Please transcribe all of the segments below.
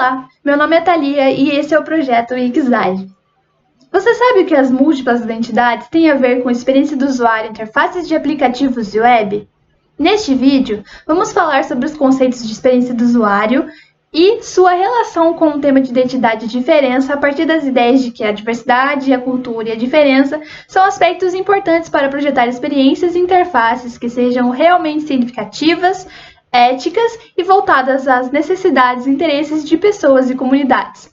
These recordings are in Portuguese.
Olá, meu nome é Thalia e esse é o projeto Ixai. Você sabe o que as múltiplas identidades têm a ver com a experiência do usuário em interfaces de aplicativos e web? Neste vídeo, vamos falar sobre os conceitos de experiência do usuário e sua relação com o tema de identidade e diferença a partir das ideias de que a diversidade, a cultura e a diferença são aspectos importantes para projetar experiências e interfaces que sejam realmente significativas, éticas e voltadas às necessidades e interesses de pessoas e comunidades.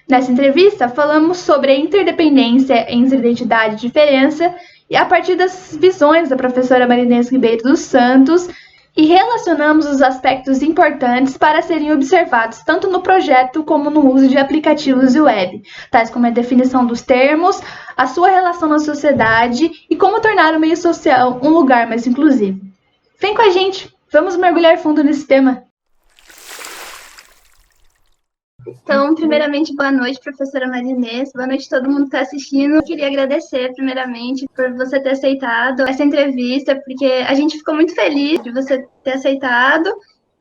Nessa entrevista, falamos sobre a interdependência entre identidade e diferença e a partir das visões da professora Marinês Ribeiro dos Santos e relacionamos os aspectos importantes para serem observados tanto no projeto como no uso de aplicativos e web, tais como a definição dos termos, a sua relação na sociedade e como tornar o meio social um lugar mais inclusivo. Vem com a gente, vamos mergulhar fundo nesse tema. Então, primeiramente, boa noite, professora Marinês. Boa noite a todo mundo que está assistindo. Eu queria agradecer, primeiramente, por você ter aceitado essa entrevista, porque a gente ficou muito feliz de você ter aceitado.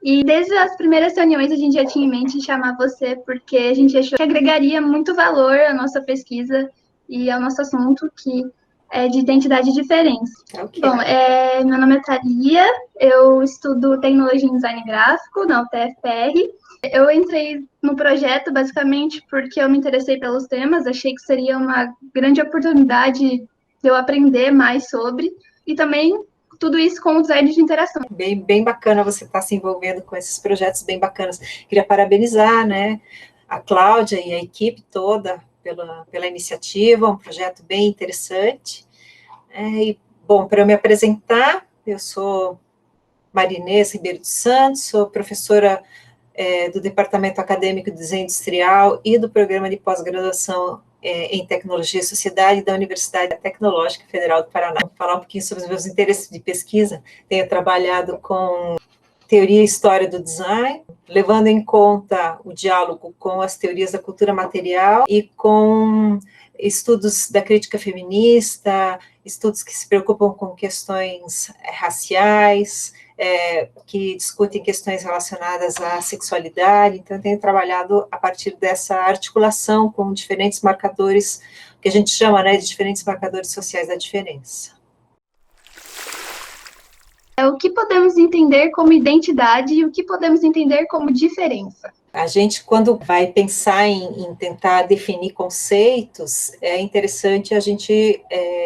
E desde as primeiras reuniões, a gente já tinha em mente chamar você, porque a gente achou que agregaria muito valor à nossa pesquisa e ao nosso assunto, que é de identidade e diferença. Okay. Bom, meu nome é Thalia, eu estudo tecnologia em design gráfico na UTFPR. Eu entrei no projeto basicamente porque eu me interessei pelos temas, achei que seria uma grande oportunidade de eu aprender mais sobre, e também tudo isso com o design de interação. Bem bacana você estar se envolvendo com esses projetos bem bacanas. Queria parabenizar, né, a Cláudia e a equipe toda pela iniciativa, um projeto bem interessante. Bom, para eu me apresentar, eu sou Marinês Ribeiro dos Santos, sou professora do Departamento Acadêmico de Desenho Industrial e do Programa de Pós-Graduação em Tecnologia e Sociedade da Universidade Tecnológica Federal do Paraná. Vou falar um pouquinho sobre os meus interesses de pesquisa. Tenho trabalhado com teoria e história do design, levando em conta o diálogo com as teorias da cultura material e com estudos da crítica feminista, estudos que se preocupam com questões raciais, que discutem questões relacionadas à sexualidade. Então, eu tenho trabalhado a partir dessa articulação com diferentes marcadores, que a gente chama, né, de diferentes marcadores sociais da diferença. O que podemos entender como identidade e o que podemos entender como diferença? A gente, quando vai pensar em tentar definir conceitos, é interessante a gente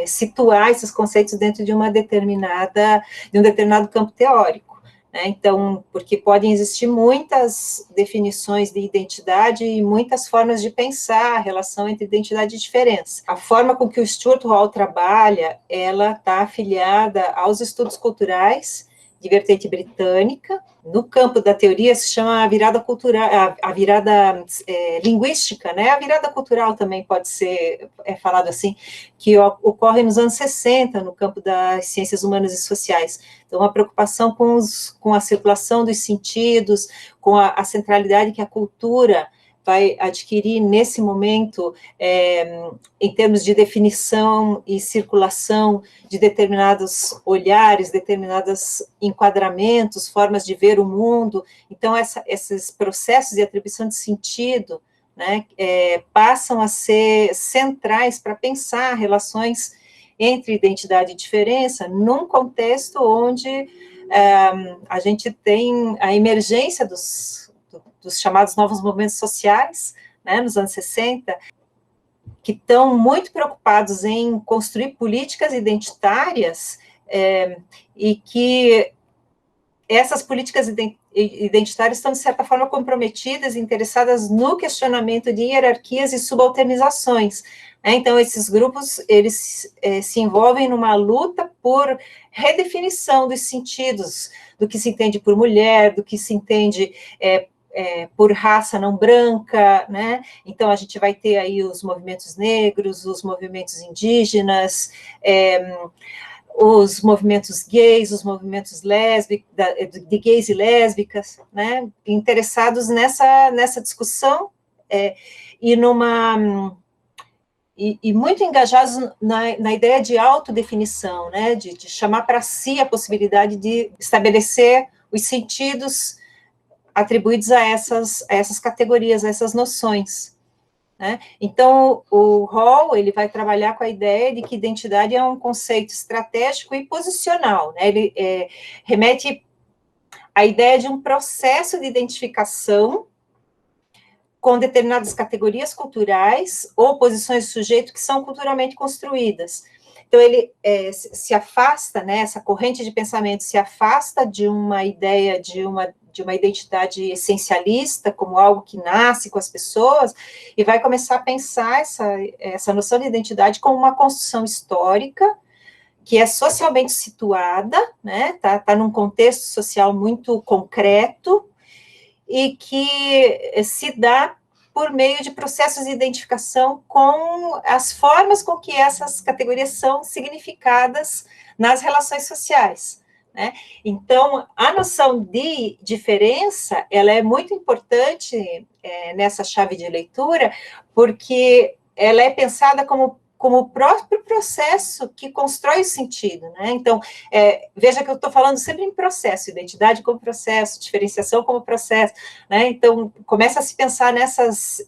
situar esses conceitos dentro de um determinado campo teórico, né? Então, porque podem existir muitas definições de identidade e muitas formas de pensar a relação entre identidade e diferença. A forma com que o Stuart Hall trabalha, ela está afiliada aos estudos culturais de vertente britânica. No campo da teoria se chama a virada cultural, a virada linguística, né? A virada cultural também pode ser falado assim, que ocorre nos anos 60 no campo das ciências humanas e sociais. Então, uma preocupação com a circulação dos sentidos, com a centralidade que a cultura vai adquirir nesse momento, em termos de definição e circulação de determinados olhares, determinados enquadramentos, formas de ver o mundo. Então, esses processos de atribuição de sentido, né, passam a ser centrais para pensar relações entre identidade e diferença, num contexto onde a gente tem a emergência dos chamados novos movimentos sociais, né, nos anos 60, que estão muito preocupados em construir políticas identitárias, e que essas políticas identitárias estão, de certa forma, comprometidas e interessadas no questionamento de hierarquias e subalternizações. Então, esses grupos, eles se envolvem numa luta por redefinição dos sentidos, do que se entende por mulher, do que se entende por raça não branca, né? Então, a gente vai ter aí os movimentos negros, os movimentos indígenas, os movimentos gays, os movimentos de gays e lésbicas, né? Interessados nessa discussão e muito engajados na ideia de autodefinição, né? De chamar para si a possibilidade de estabelecer os sentidos atribuídos a essas categorias, a essas noções, né? Então, o Hall, ele vai trabalhar com a ideia de que identidade é um conceito estratégico e posicional, né? Ele remete à ideia de um processo de identificação com determinadas categorias culturais ou posições de sujeito que são culturalmente construídas. Então, ele se afasta, né, essa corrente de pensamento se afasta de uma ideia de uma identidade essencialista, como algo que nasce com as pessoas, e vai começar a pensar essa noção de identidade como uma construção histórica, que é socialmente situada, né, tá num contexto social muito concreto, e que se dá por meio de processos de identificação com as formas com que essas categorias são significadas nas relações sociais, né? Então, a noção de diferença, ela é muito importante nessa chave de leitura, porque ela é pensada como o próprio processo que constrói o sentido, né? Então, veja que eu estou falando sempre em processo, identidade como processo, diferenciação como processo, né? Então, começa a se pensar nesses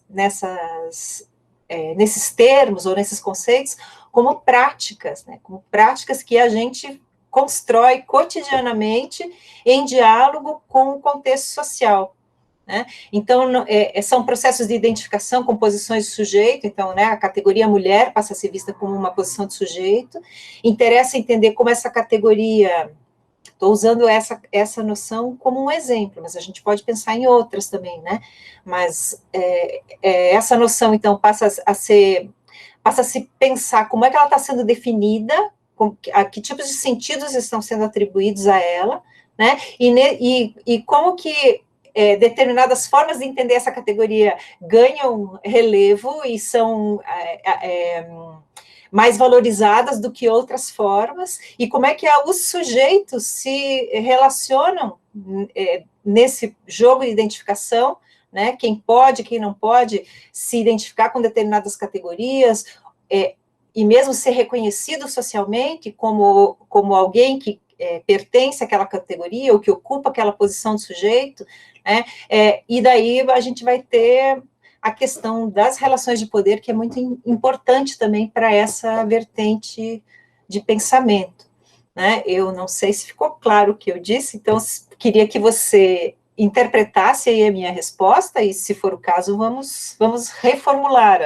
termos ou nesses conceitos como práticas, né? Como práticas que a gente constrói cotidianamente em diálogo com o contexto social, né? Então, são processos de identificação com posições de sujeito. Então, né, a categoria mulher passa a ser vista como uma posição de sujeito. Interessa entender como essa categoria, estou usando essa noção como um exemplo, mas a gente pode pensar em outras também, né? Mas essa noção, então, passa a se pensar como é que ela está sendo definida, a que tipos de sentidos estão sendo atribuídos a ela, né? E como que determinadas formas de entender essa categoria ganham relevo e são mais valorizadas do que outras formas, e como é que os sujeitos se relacionam nesse jogo de identificação, né? Quem pode, quem não pode se identificar com determinadas categorias, e mesmo ser reconhecido socialmente como alguém que pertence àquela categoria, ou que ocupa aquela posição de sujeito, né? E daí a gente vai ter a questão das relações de poder, que é muito importante também para essa vertente de pensamento, né? Eu não sei se ficou claro o que eu disse, então queria que você interpretasse aí a minha resposta, e se for o caso, vamos reformular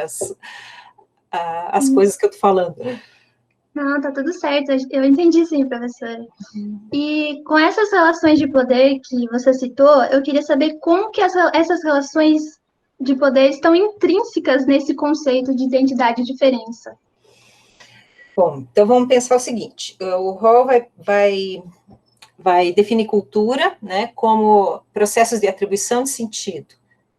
as coisas que eu estou falando. Não, tá tudo certo. Eu entendi sim, professora. E com essas relações de poder que você citou, eu queria saber como que essas relações de poder estão intrínsecas nesse conceito de identidade e diferença. Bom, então vamos pensar o seguinte: o Hall vai definir cultura, né, como processos de atribuição de sentido,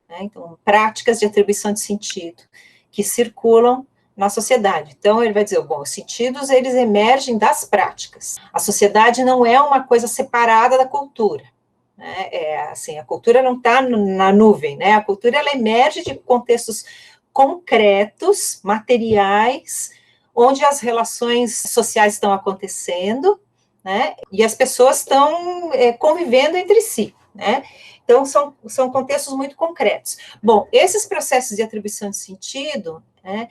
né? Então, práticas de atribuição de sentido que circulam na sociedade. Então, ele vai dizer, bom, os sentidos, eles emergem das práticas. A sociedade não é uma coisa separada da cultura, né? Assim, a cultura não está na nuvem, né? A cultura, ela emerge de contextos concretos, materiais, onde as relações sociais estão acontecendo, né? E as pessoas estão convivendo entre si, né? Então, são contextos muito concretos. Bom, esses processos de atribuição de sentido, né,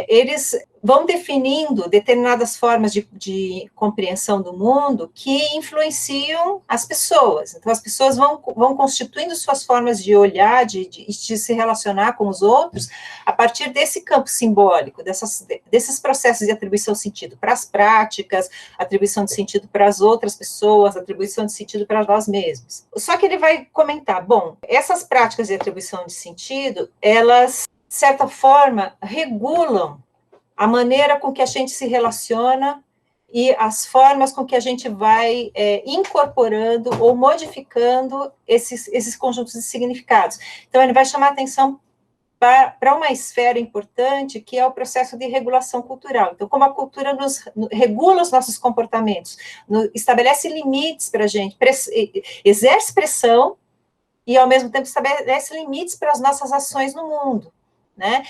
eles vão definindo determinadas formas de compreensão do mundo que influenciam as pessoas. Então, as pessoas vão constituindo suas formas de olhar, de se relacionar com os outros, a partir desse campo simbólico, desses processos de atribuição de sentido para as práticas, atribuição de sentido para as outras pessoas, atribuição de sentido para nós mesmos. Só que ele vai comentar, bom, essas práticas de atribuição de sentido, elas, de certa forma, regulam a maneira com que a gente se relaciona e as formas com que a gente vai incorporando ou modificando esses conjuntos de significados. Então, ele vai chamar a atenção para uma esfera importante, que é o processo de regulação cultural. Então, como a cultura regula os nossos comportamentos, estabelece limites para a gente, exerce pressão e, ao mesmo tempo, estabelece limites para as nossas ações no mundo, né?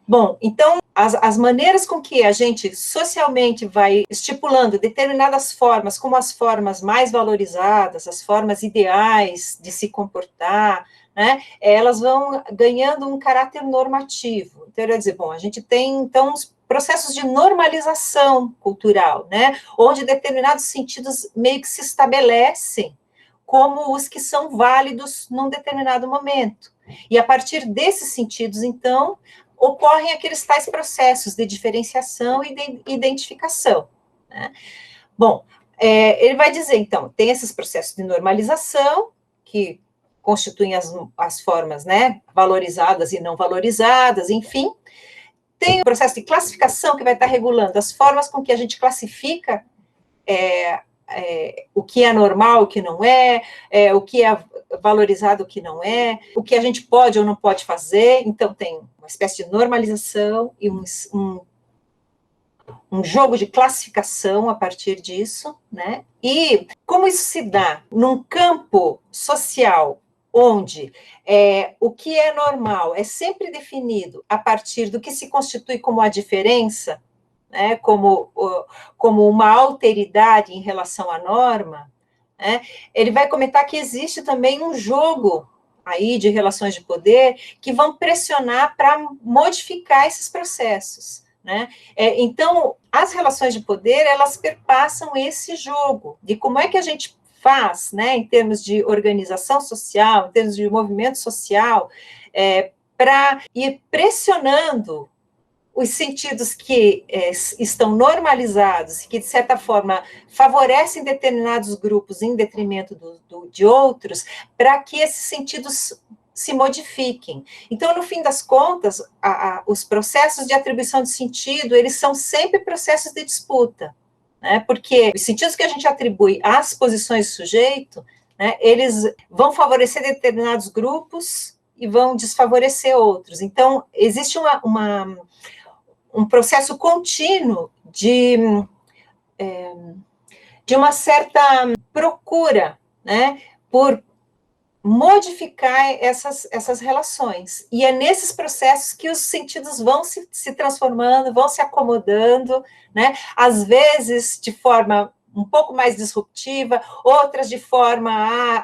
Bom, então, as maneiras com que a gente socialmente vai estipulando determinadas formas, como as formas mais valorizadas, as formas ideais de se comportar, né, elas vão ganhando um caráter normativo. Então, quer dizer, bom, a gente tem, então, os processos de normalização cultural, né, onde determinados sentidos meio que se estabelecem como os que são válidos num determinado momento. E a partir desses sentidos, então, ocorrem aqueles tais processos de diferenciação e de identificação, né? Bom, ele vai dizer, então, tem esses processos de normalização, que constituem as formas, né, valorizadas e não valorizadas, enfim. Tem o processo de classificação, que vai estar regulando as formas com que a gente classifica o que é normal, o que não é, o que é valorizado, o que não é, o que a gente pode ou não pode fazer. Então, tem uma espécie de normalização e um jogo de classificação a partir disso, né? E como isso se dá num campo social onde o que é normal é sempre definido a partir do que se constitui como a diferença, né, como uma alteridade em relação à norma, né, ele vai comentar que existe também um jogo aí de relações de poder que vão pressionar para modificar esses processos, né? Então, as relações de poder, elas perpassam esse jogo de como é que a gente faz, né, em termos de organização social, em termos de movimento social, para ir pressionando os sentidos que estão normalizados e que, de certa forma, favorecem determinados grupos em detrimento de outros, para que esses sentidos se modifiquem. Então, no fim das contas, os processos de atribuição de sentido, eles são sempre processos de disputa, né? Porque os sentidos que a gente atribui às posições do sujeito, né, eles vão favorecer determinados grupos e vão desfavorecer outros. Então, existe um processo contínuo de uma certa procura, né, por modificar essas relações. E é nesses processos que os sentidos vão se transformando, vão se acomodando, né, às vezes de forma um pouco mais disruptiva, outras de forma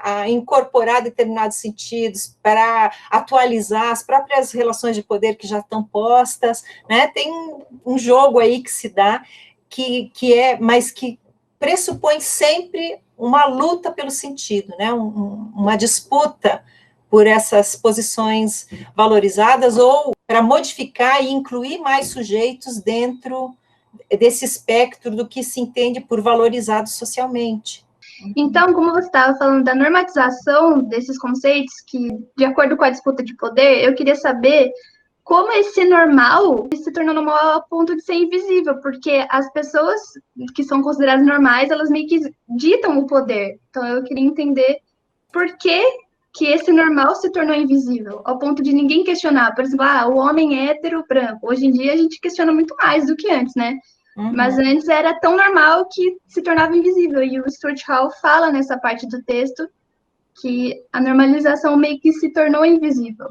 a incorporar determinados sentidos para atualizar as próprias relações de poder que já estão postas, né? Tem um jogo aí que se dá, mas que pressupõe sempre uma luta pelo sentido, né? Uma disputa por essas posições valorizadas ou para modificar e incluir mais sujeitos dentro desse espectro do que se entende por valorizado socialmente. Então, como você estava falando da normatização desses conceitos, que, de acordo com a disputa de poder, eu queria saber como esse normal se tornou normal a ponto de ser invisível, porque as pessoas que são consideradas normais, elas meio que ditam o poder. Então, eu queria entender por que esse normal se tornou invisível, ao ponto de ninguém questionar. Por exemplo, o homem hétero branco. Hoje em dia, a gente questiona muito mais do que antes, né? Uhum. Mas antes era tão normal que se tornava invisível. E o Stuart Hall fala nessa parte do texto que a normalização meio que se tornou invisível.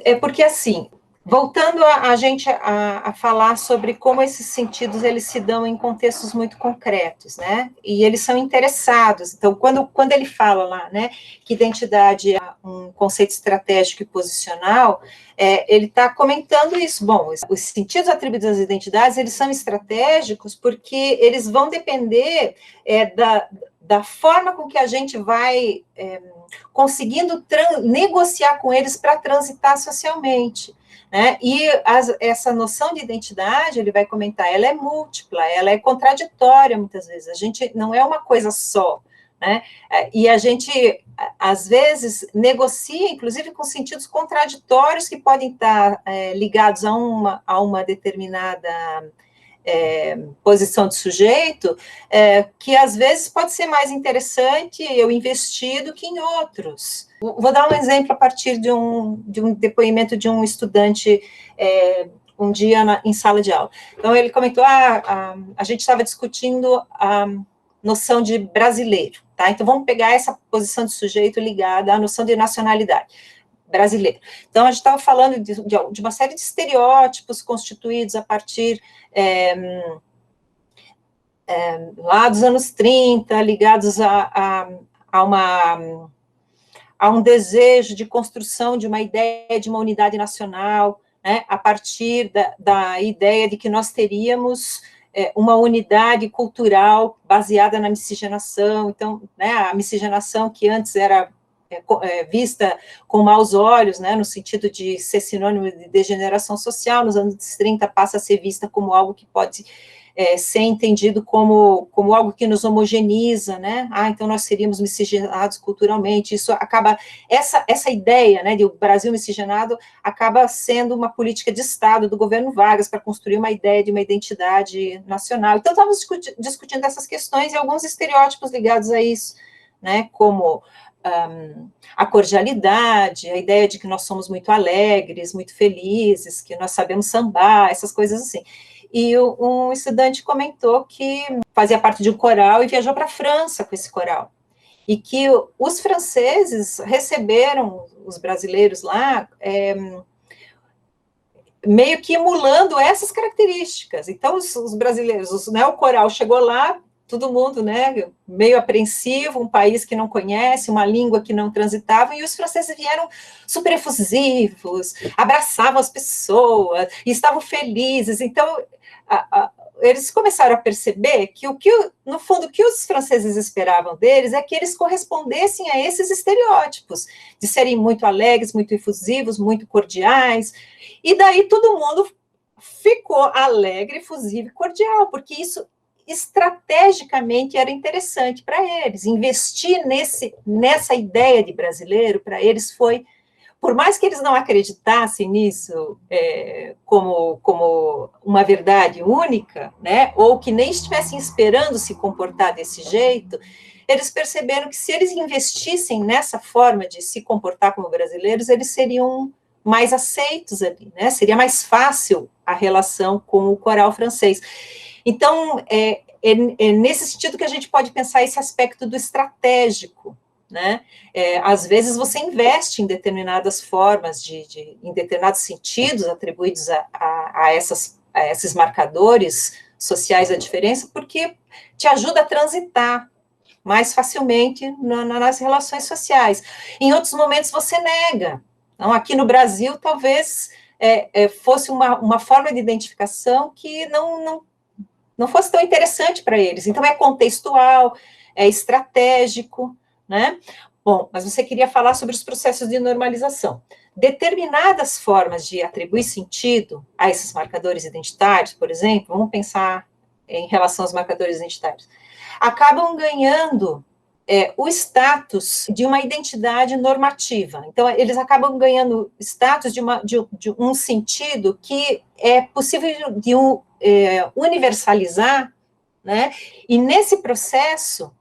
É porque, assim, voltando a gente a falar sobre como esses sentidos eles se dão em contextos muito concretos, né? E eles são interessados. Então, quando ele fala lá, né, que identidade é um conceito estratégico e posicional, ele está comentando isso. Bom, os sentidos atribuídos às identidades, eles são estratégicos porque eles vão depender da forma com que a gente vai conseguindo negociar com eles para transitar socialmente, né? E essa noção de identidade, ele vai comentar, ela é múltipla, ela é contraditória muitas vezes, a gente não é uma coisa só, né? E a gente, às vezes, negocia, inclusive, com sentidos contraditórios que podem estar ligados a uma determinada posição de sujeito, que às vezes pode ser mais interessante eu investir do que em outros. Vou dar um exemplo a partir de um depoimento de um estudante um dia em sala de aula. Então, ele comentou, a gente estava discutindo a noção de brasileiro, tá? Então, vamos pegar essa posição de sujeito ligada à noção de nacionalidade. brasileiro. Então, a gente estava falando de uma série de estereótipos constituídos a partir lá dos anos 30, ligados a um desejo de construção de uma ideia de uma unidade nacional, né, a partir da ideia de que nós teríamos uma unidade cultural baseada na miscigenação. Então, né, a miscigenação que antes era vista com maus olhos, né, no sentido de ser sinônimo de degeneração social, nos anos 30 passa a ser vista como algo que pode ser entendido como algo que nos homogeneiza, né? Então nós seríamos miscigenados culturalmente. Isso acaba, essa ideia, né, de o Brasil miscigenado acaba sendo uma política de Estado do governo Vargas para construir uma ideia de uma identidade nacional. Então estávamos discutindo essas questões e alguns estereótipos ligados a isso, né? Como a cordialidade, a ideia de que nós somos muito alegres, muito felizes, que nós sabemos sambar, essas coisas assim. E um estudante comentou que fazia parte de um coral e viajou para a França com esse coral. E que os franceses receberam os brasileiros lá meio que emulando essas características. Então, os brasileiros, né, o coral chegou lá, todo mundo, né, meio apreensivo, um país que não conhece, uma língua que não transitava, e os franceses vieram super efusivos, abraçavam as pessoas, e estavam felizes. Então, eles começaram a perceber que no fundo, o que os franceses esperavam deles é que eles correspondessem a esses estereótipos, de serem muito alegres, muito efusivos, muito cordiais, e daí todo mundo ficou alegre, efusivo e cordial, porque isso estrategicamente era interessante para eles. Investir nessa ideia de brasileiro, para eles foi, por mais que eles não acreditassem nisso como uma verdade única, né, ou que nem estivessem esperando se comportar desse jeito, eles perceberam que se eles investissem nessa forma de se comportar como brasileiros, eles seriam mais aceitos ali, né, seria mais fácil a relação com o coral francês. Então, é nesse sentido que a gente pode pensar esse aspecto do estratégico, né? Às vezes você investe em determinadas formas, em determinados sentidos atribuídos a esses marcadores sociais da diferença, porque te ajuda a transitar mais facilmente nas relações sociais. Em outros momentos você nega. Então, aqui no Brasil, talvez fosse uma forma de identificação que não fosse tão interessante para eles. Então, é contextual, é estratégico, né? Bom, mas você queria falar sobre os processos de normalização. Determinadas formas de atribuir sentido a esses marcadores identitários, por exemplo, vamos pensar em relação aos marcadores identitários, acabam ganhando o status de uma identidade normativa. Então, eles acabam ganhando status de um sentido que é possível de universalizar, né? E nesse processo,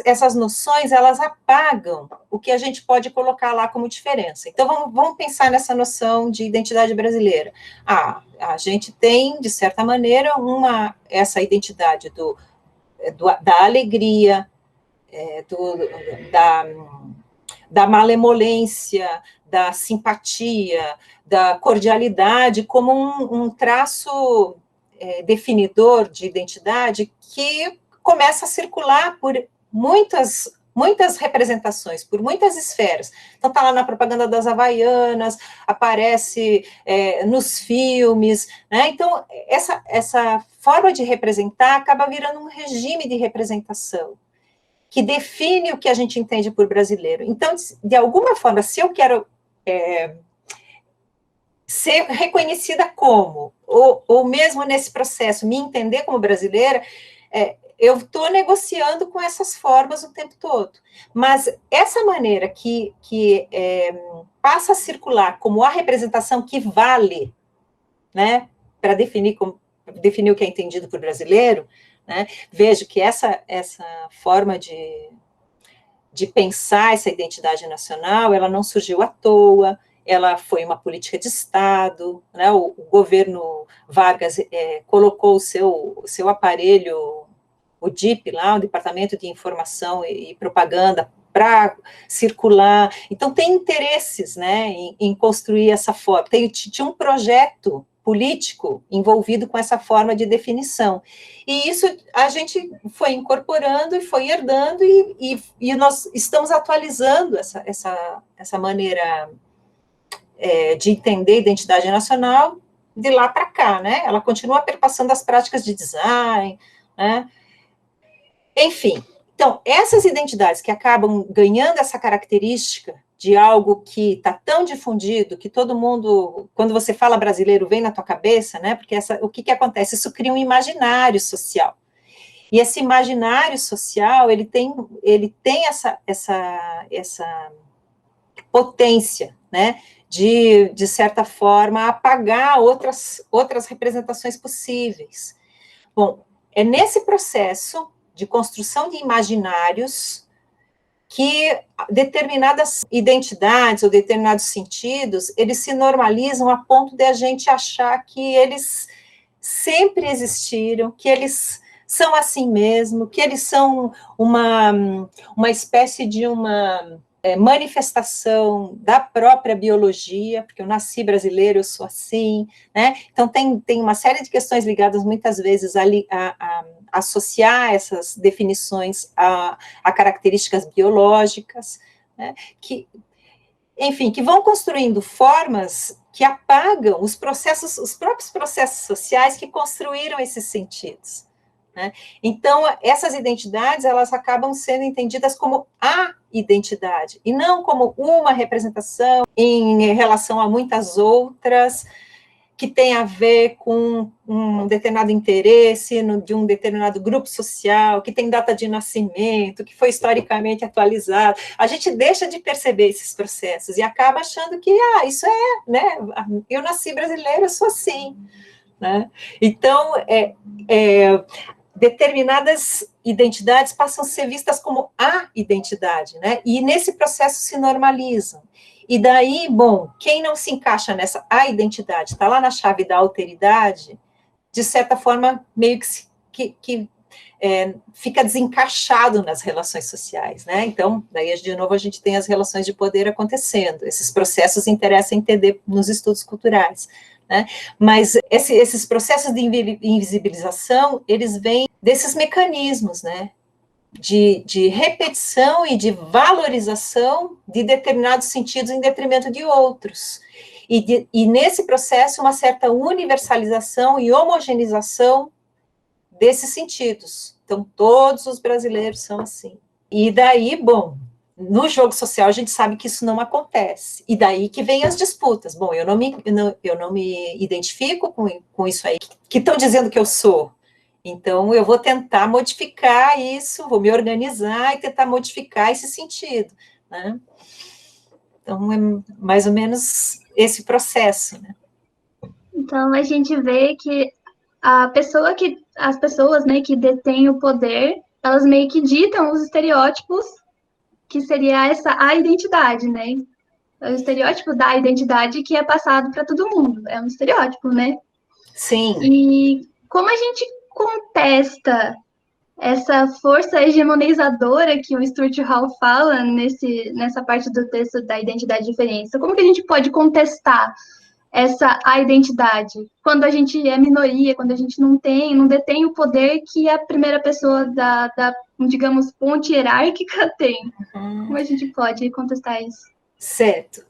essas noções, elas apagam o que a gente pode colocar lá como diferença. Então, vamos pensar nessa noção de identidade brasileira. A gente tem, de certa maneira, essa identidade da alegria, da malemolência, da simpatia, da cordialidade, como um traço definidor de identidade que começa a circular por muitas representações, por muitas esferas. Então, está lá na propaganda das Havaianas, aparece nos filmes, né? Então, essa forma de representar acaba virando um regime de representação, que define o que a gente entende por brasileiro. Então, de alguma forma, se eu quero ser reconhecida como, ou mesmo nesse processo, me entender como brasileira, eu estou negociando com essas formas o tempo todo. Mas essa maneira que passa a circular como a representação que vale, né, para definir o que é entendido por brasileiro, né, vejo que essa forma de pensar essa identidade nacional, ela não surgiu à toa, ela foi uma política de Estado, né, o governo Vargas colocou o seu aparelho, o DIP lá, o Departamento de Informação e Propaganda, para circular. Então, tem interesses, né, em construir essa forma. Tinha um projeto político envolvido com essa forma de definição. E isso a gente foi incorporando e foi herdando, e nós estamos atualizando essa maneira de entender a identidade nacional de lá para cá, né? Ela continua perpassando as práticas de design, né? Enfim, então, essas identidades que acabam ganhando essa característica de algo que está tão difundido, que todo mundo, quando você fala brasileiro, vem na tua cabeça, né? Porque o que acontece? Isso cria um imaginário social. E esse imaginário social, ele tem essa potência, né? De certa forma, apagar outras representações possíveis. Bom, é nesse processo de construção de imaginários que determinadas identidades ou determinados sentidos, eles se normalizam a ponto de a gente achar que eles sempre existiram, que eles são assim mesmo, que eles são uma espécie de uma manifestação da própria biologia, porque eu nasci brasileiro, eu sou assim, né? Então, tem uma série de questões ligadas, muitas vezes, a associar essas definições a características biológicas, né? Enfim, que vão construindo formas que apagam os próprios processos sociais que construíram esses sentidos, né? Então, essas identidades, elas acabam sendo entendidas como a identidade, e não como uma representação em relação a muitas outras, que tem a ver com um determinado interesse de um determinado grupo social, que tem data de nascimento, que foi historicamente atualizado. A gente deixa de perceber esses processos e acaba achando que, isso né, eu nasci brasileira, eu sou assim, né? Então, determinadas identidades passam a ser vistas como a identidade, né? E nesse processo se normalizam. E daí, bom, quem não se encaixa nessa a identidade, está lá na chave da alteridade, de certa forma, meio que fica desencaixado nas relações sociais, né? Então, daí, de novo, a gente tem as relações de poder acontecendo. Esses processos interessam entender nos estudos culturais, né? Mas esses processos de invisibilização, eles vêm desses mecanismos, né? De repetição e de valorização de determinados sentidos em detrimento de outros. E nesse processo, uma certa universalização e homogeneização desses sentidos. Então, todos os brasileiros são assim. E daí, bom, no jogo social a gente sabe que isso não acontece. E daí que vem as disputas. Bom, eu não me identifico com isso aí, que estão dizendo que eu sou. Então, eu vou tentar modificar isso, vou me organizar e tentar modificar esse sentido, né? Então, é mais ou menos esse processo, né? Então, a gente vê que as pessoas, né, que detêm o poder, elas meio que ditam os estereótipos, que seria a identidade, né? É o estereótipo da identidade que é passado para todo mundo. É um estereótipo, né? Sim. E como a gente contesta essa força hegemonizadora que o Stuart Hall fala nessa parte do texto da identidade e diferença, como que a gente pode contestar a identidade quando a gente é minoria, quando a gente não detém o poder que a primeira pessoa digamos, ponte hierárquica tem? Como a gente pode contestar isso? Certo.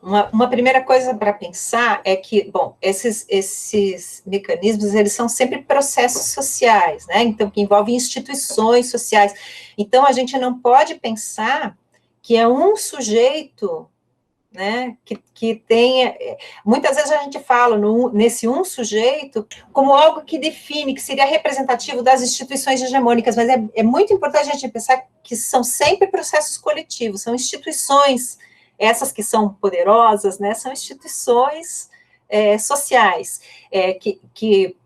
Uma primeira coisa para pensar é que, bom, esses mecanismos, eles são sempre processos sociais, né? Então, que envolvem instituições sociais. Então, a gente não pode pensar que é um sujeito, né, que tenha... Muitas vezes a gente fala nesse um sujeito como algo que define, que seria representativo das instituições hegemônicas, mas é muito importante a gente pensar que são sempre processos coletivos, são instituições, essas que são poderosas, né, são instituições sociais, que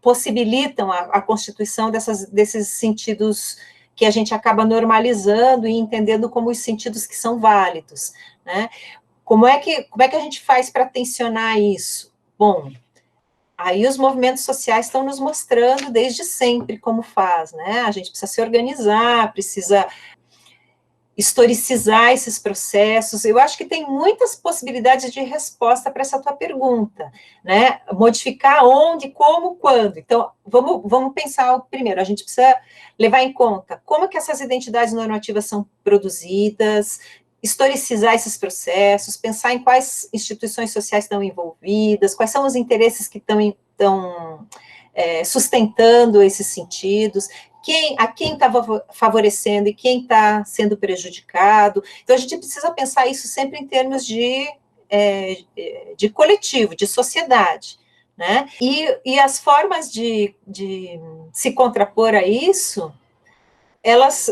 possibilitam a constituição desses sentidos que a gente acaba normalizando e entendendo como os sentidos que são válidos, né? Como é que a gente faz para tensionar isso? Bom, aí os movimentos sociais estão nos mostrando desde sempre como faz, né? A gente precisa se organizar, precisa historicizar esses processos. Eu acho que tem muitas possibilidades de resposta para essa tua pergunta, né? Modificar onde, como, quando. Então, vamos pensar primeiro, a gente precisa levar em conta como que essas identidades normativas são produzidas, historicizar esses processos, pensar em quais instituições sociais estão envolvidas, quais são os interesses que estão sustentando esses sentidos, a quem está favorecendo e quem está sendo prejudicado. Então, a gente precisa pensar isso sempre em termos de coletivo, de sociedade, né? E as formas de se contrapor a isso, elas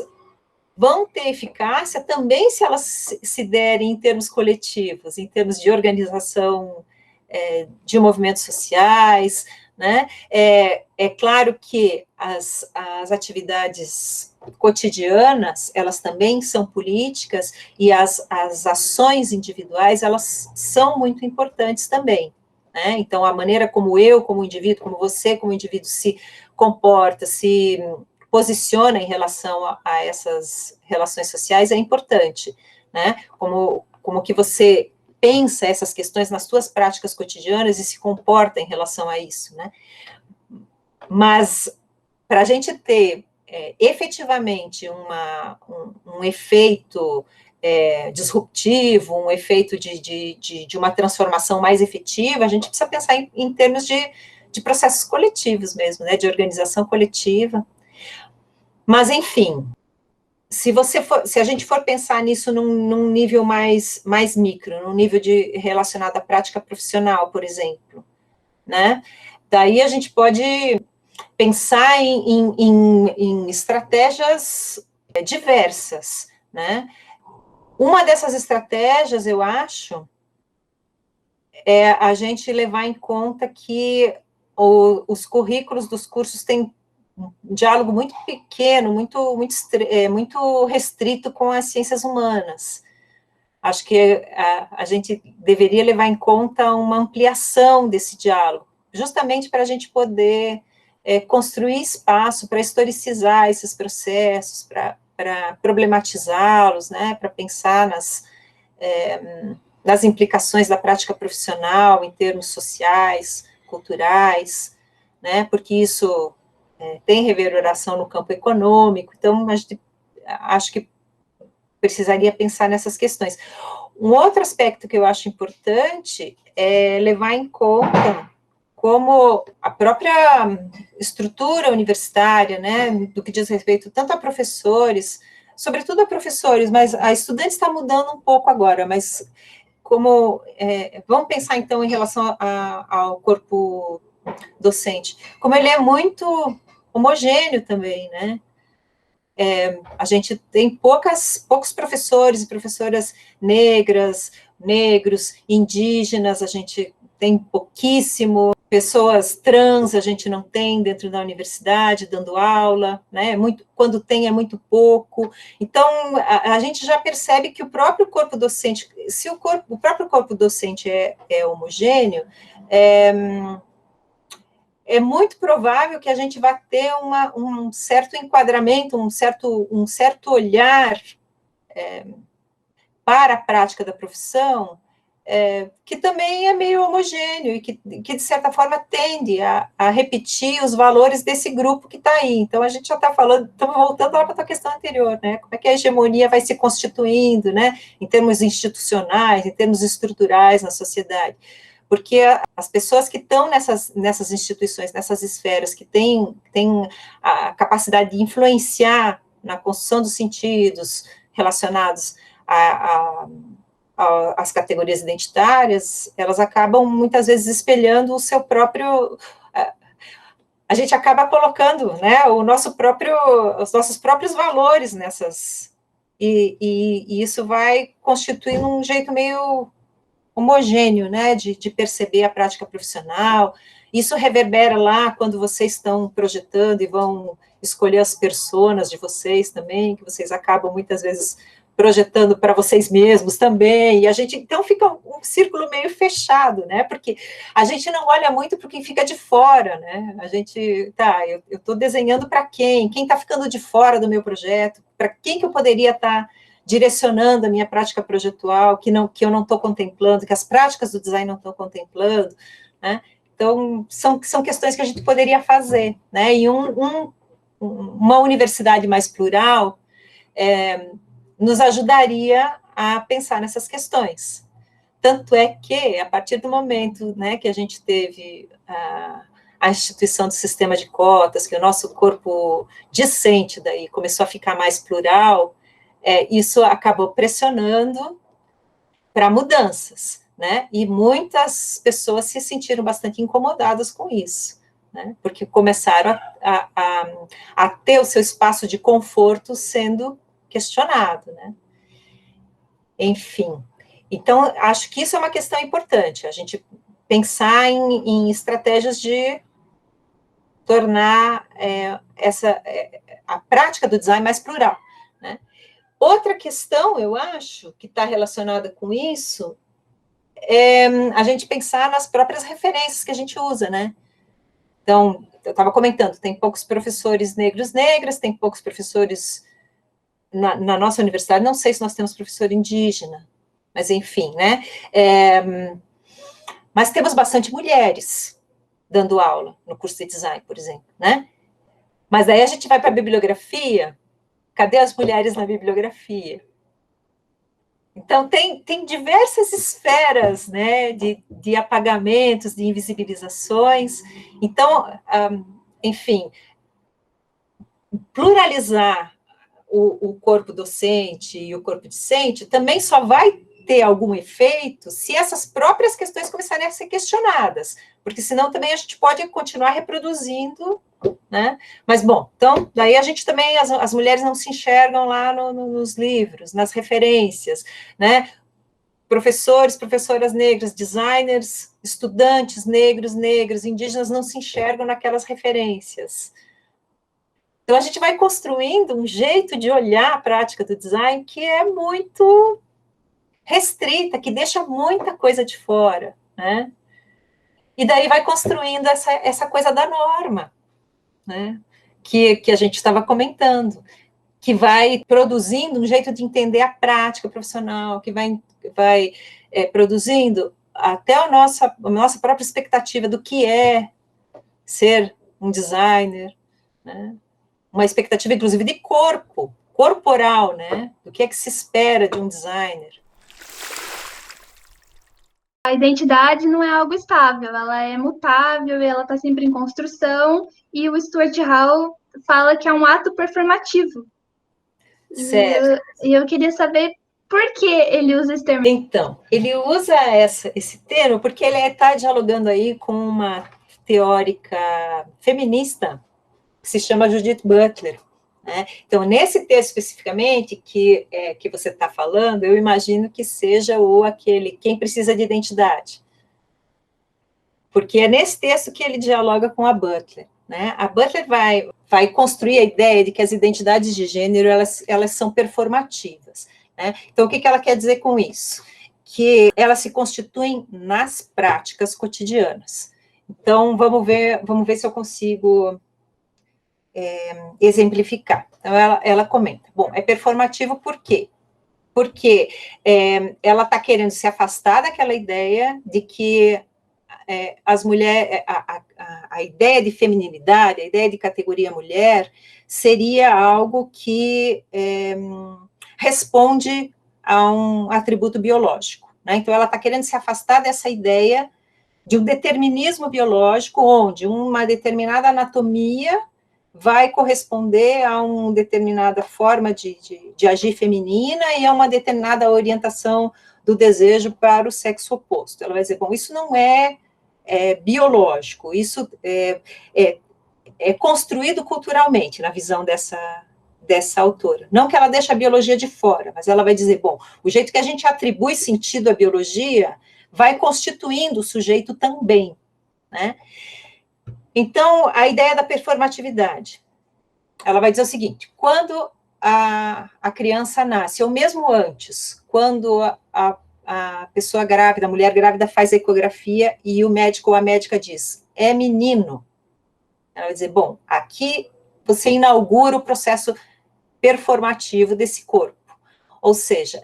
vão ter eficácia também se elas se derem em termos coletivos, em termos de organização de movimentos sociais, né? É claro que as atividades cotidianas, elas também são políticas, e as ações individuais, elas são muito importantes também, né? Então, a maneira como eu, como indivíduo, como você, como indivíduo, se comporta, se posiciona em relação a essas relações sociais é importante, né? Como que você pensa essas questões nas suas práticas cotidianas e se comporta em relação a isso, né? Mas, para a gente ter efetivamente um efeito disruptivo, um efeito de uma transformação mais efetiva, a gente precisa pensar em termos de processos coletivos mesmo, né? De organização coletiva. Mas, enfim, se a gente for pensar nisso num nível mais micro, num nível relacionado à prática profissional, por exemplo, né? Daí a gente pode pensar em estratégias diversas, né? Uma dessas estratégias, eu acho, é a gente levar em conta que os currículos dos cursos têm um diálogo muito pequeno, muito restrito com as ciências humanas. Acho que a gente deveria levar em conta uma ampliação desse diálogo, justamente para a gente poder construir espaço para historicizar esses processos, para problematizá-los, né, para pensar nas implicações da prática profissional em termos sociais, culturais, né, porque isso tem reverberação no campo econômico. Então, acho que precisaria pensar nessas questões. Um outro aspecto que eu acho importante é levar em conta como a própria estrutura universitária, né, do que diz respeito tanto a professores, sobretudo a professores, mas a estudantes está mudando um pouco agora, mas vamos pensar então em relação ao corpo docente, como ele é muito homogêneo também, né? A gente tem poucos professores e professoras negras, negros, indígenas, a gente tem pouquíssimo, pessoas trans a gente não tem dentro da universidade dando aula, né? Quando tem é muito pouco. Então, a gente já percebe que o próprio corpo docente, se o próprio corpo docente é homogêneo, é muito provável que a gente vá ter um certo enquadramento, um certo olhar para a prática da profissão, que também é meio homogêneo e que de certa forma, tende a repetir os valores desse grupo que está aí. Então, a gente já está falando, estamos voltando lá para a tua questão anterior, né? Como é que a hegemonia vai se constituindo, né? Em termos institucionais, em termos estruturais na sociedade. Porque as pessoas que estão nessas instituições, nessas esferas, que têm a capacidade de influenciar na construção dos sentidos relacionados às categorias identitárias, elas acabam, muitas vezes, espelhando o seu próprio... A gente acaba colocando, né, os nossos próprios valores nessas... E isso vai constituindo um jeito meio homogêneo, né, de perceber a prática profissional. Isso reverbera lá quando vocês estão projetando e vão escolher as personas de vocês também, que vocês acabam muitas vezes projetando para vocês mesmos também, e a gente, então, fica um círculo meio fechado, né, porque a gente não olha muito para quem fica de fora, né, a gente, eu estou desenhando para quem está ficando de fora do meu projeto, para quem que eu poderia estar direcionando a minha prática projetual, que eu não estou contemplando, que as práticas do design não estão contemplando, né? Então, são questões que a gente poderia fazer, né? E uma universidade mais plural nos ajudaria a pensar nessas questões. Tanto é que, a partir do momento, né, que a gente teve a instituição do sistema de cotas, que o nosso corpo discente daí começou a ficar mais plural, isso acabou pressionando para mudanças, né? E muitas pessoas se sentiram bastante incomodadas com isso, né? Porque começaram a ter o seu espaço de conforto sendo questionado, né? Enfim, então, acho que isso é uma questão importante, a gente pensar em estratégias de tornar a prática do design mais plural, né? Outra questão, eu acho, que está relacionada com isso, é a gente pensar nas próprias referências que a gente usa, né? Então, eu estava comentando, tem poucos professores negros, negras, tem poucos professores na nossa universidade, não sei se nós temos professor indígena, mas enfim, né? Mas temos bastante mulheres dando aula no curso de design, por exemplo, né? Mas daí a gente vai para a bibliografia, cadê as mulheres na bibliografia? Então, tem diversas esferas, né, de apagamentos, de invisibilizações. Então, enfim, pluralizar o corpo docente e o corpo discente também só vai ter algum efeito se essas próprias questões começarem a ser questionadas, porque senão também a gente pode continuar reproduzindo, né? Mas, bom, então, daí a gente também, as mulheres não se enxergam lá nos livros, nas referências, né? Professores, professoras negras, designers, estudantes negros, negras, indígenas não se enxergam naquelas referências. Então, a gente vai construindo um jeito de olhar a prática do design que é muito restrita, que deixa muita coisa de fora, né? E daí vai construindo essa coisa da norma, né? Que a gente estava comentando, que vai produzindo um jeito de entender a prática profissional, que vai produzindo até a nossa própria expectativa do que é ser um designer, né? Uma expectativa, inclusive, de corporal, né? Do que é que se espera de um designer. A identidade não é algo estável, ela é mutável, ela está sempre em construção, e o Stuart Hall fala que é um ato performativo. Certo. E eu queria saber por que ele usa esse termo. Então, ele usa esse termo porque ele está dialogando aí com uma teórica feminista que se chama Judith Butler, né? Então, nesse texto especificamente que você está falando, eu imagino que seja aquele Quem Precisa de Identidade. Porque é nesse texto que ele dialoga com a Butler, né? A Butler vai construir a ideia de que as identidades de gênero, elas são performativas, né? Então, o que ela quer dizer com isso? Que elas se constituem nas práticas cotidianas. Então, vamos ver se eu consigo exemplificar. Então, ela comenta, bom, é performativo por quê? Porque ela está querendo se afastar daquela ideia de que as mulheres, a ideia de feminilidade, a ideia de categoria mulher, seria algo que responde a um atributo biológico, né? Então, ela está querendo se afastar dessa ideia de um determinismo biológico, onde uma determinada anatomia vai corresponder a uma determinada forma de agir feminina e a uma determinada orientação do desejo para o sexo oposto. Ela vai dizer, bom, isso não é biológico, isso é construído culturalmente, na visão dessa autora. Não que ela deixe a biologia de fora, mas ela vai dizer, bom, o jeito que a gente atribui sentido à biologia vai constituindo o sujeito também, né? Então, a ideia da performatividade, ela vai dizer o seguinte, quando a criança nasce, ou mesmo antes, quando a pessoa grávida, a mulher grávida faz a ecografia e o médico ou a médica diz, é menino. Ela vai dizer, bom, aqui você inaugura o processo performativo desse corpo. Ou seja,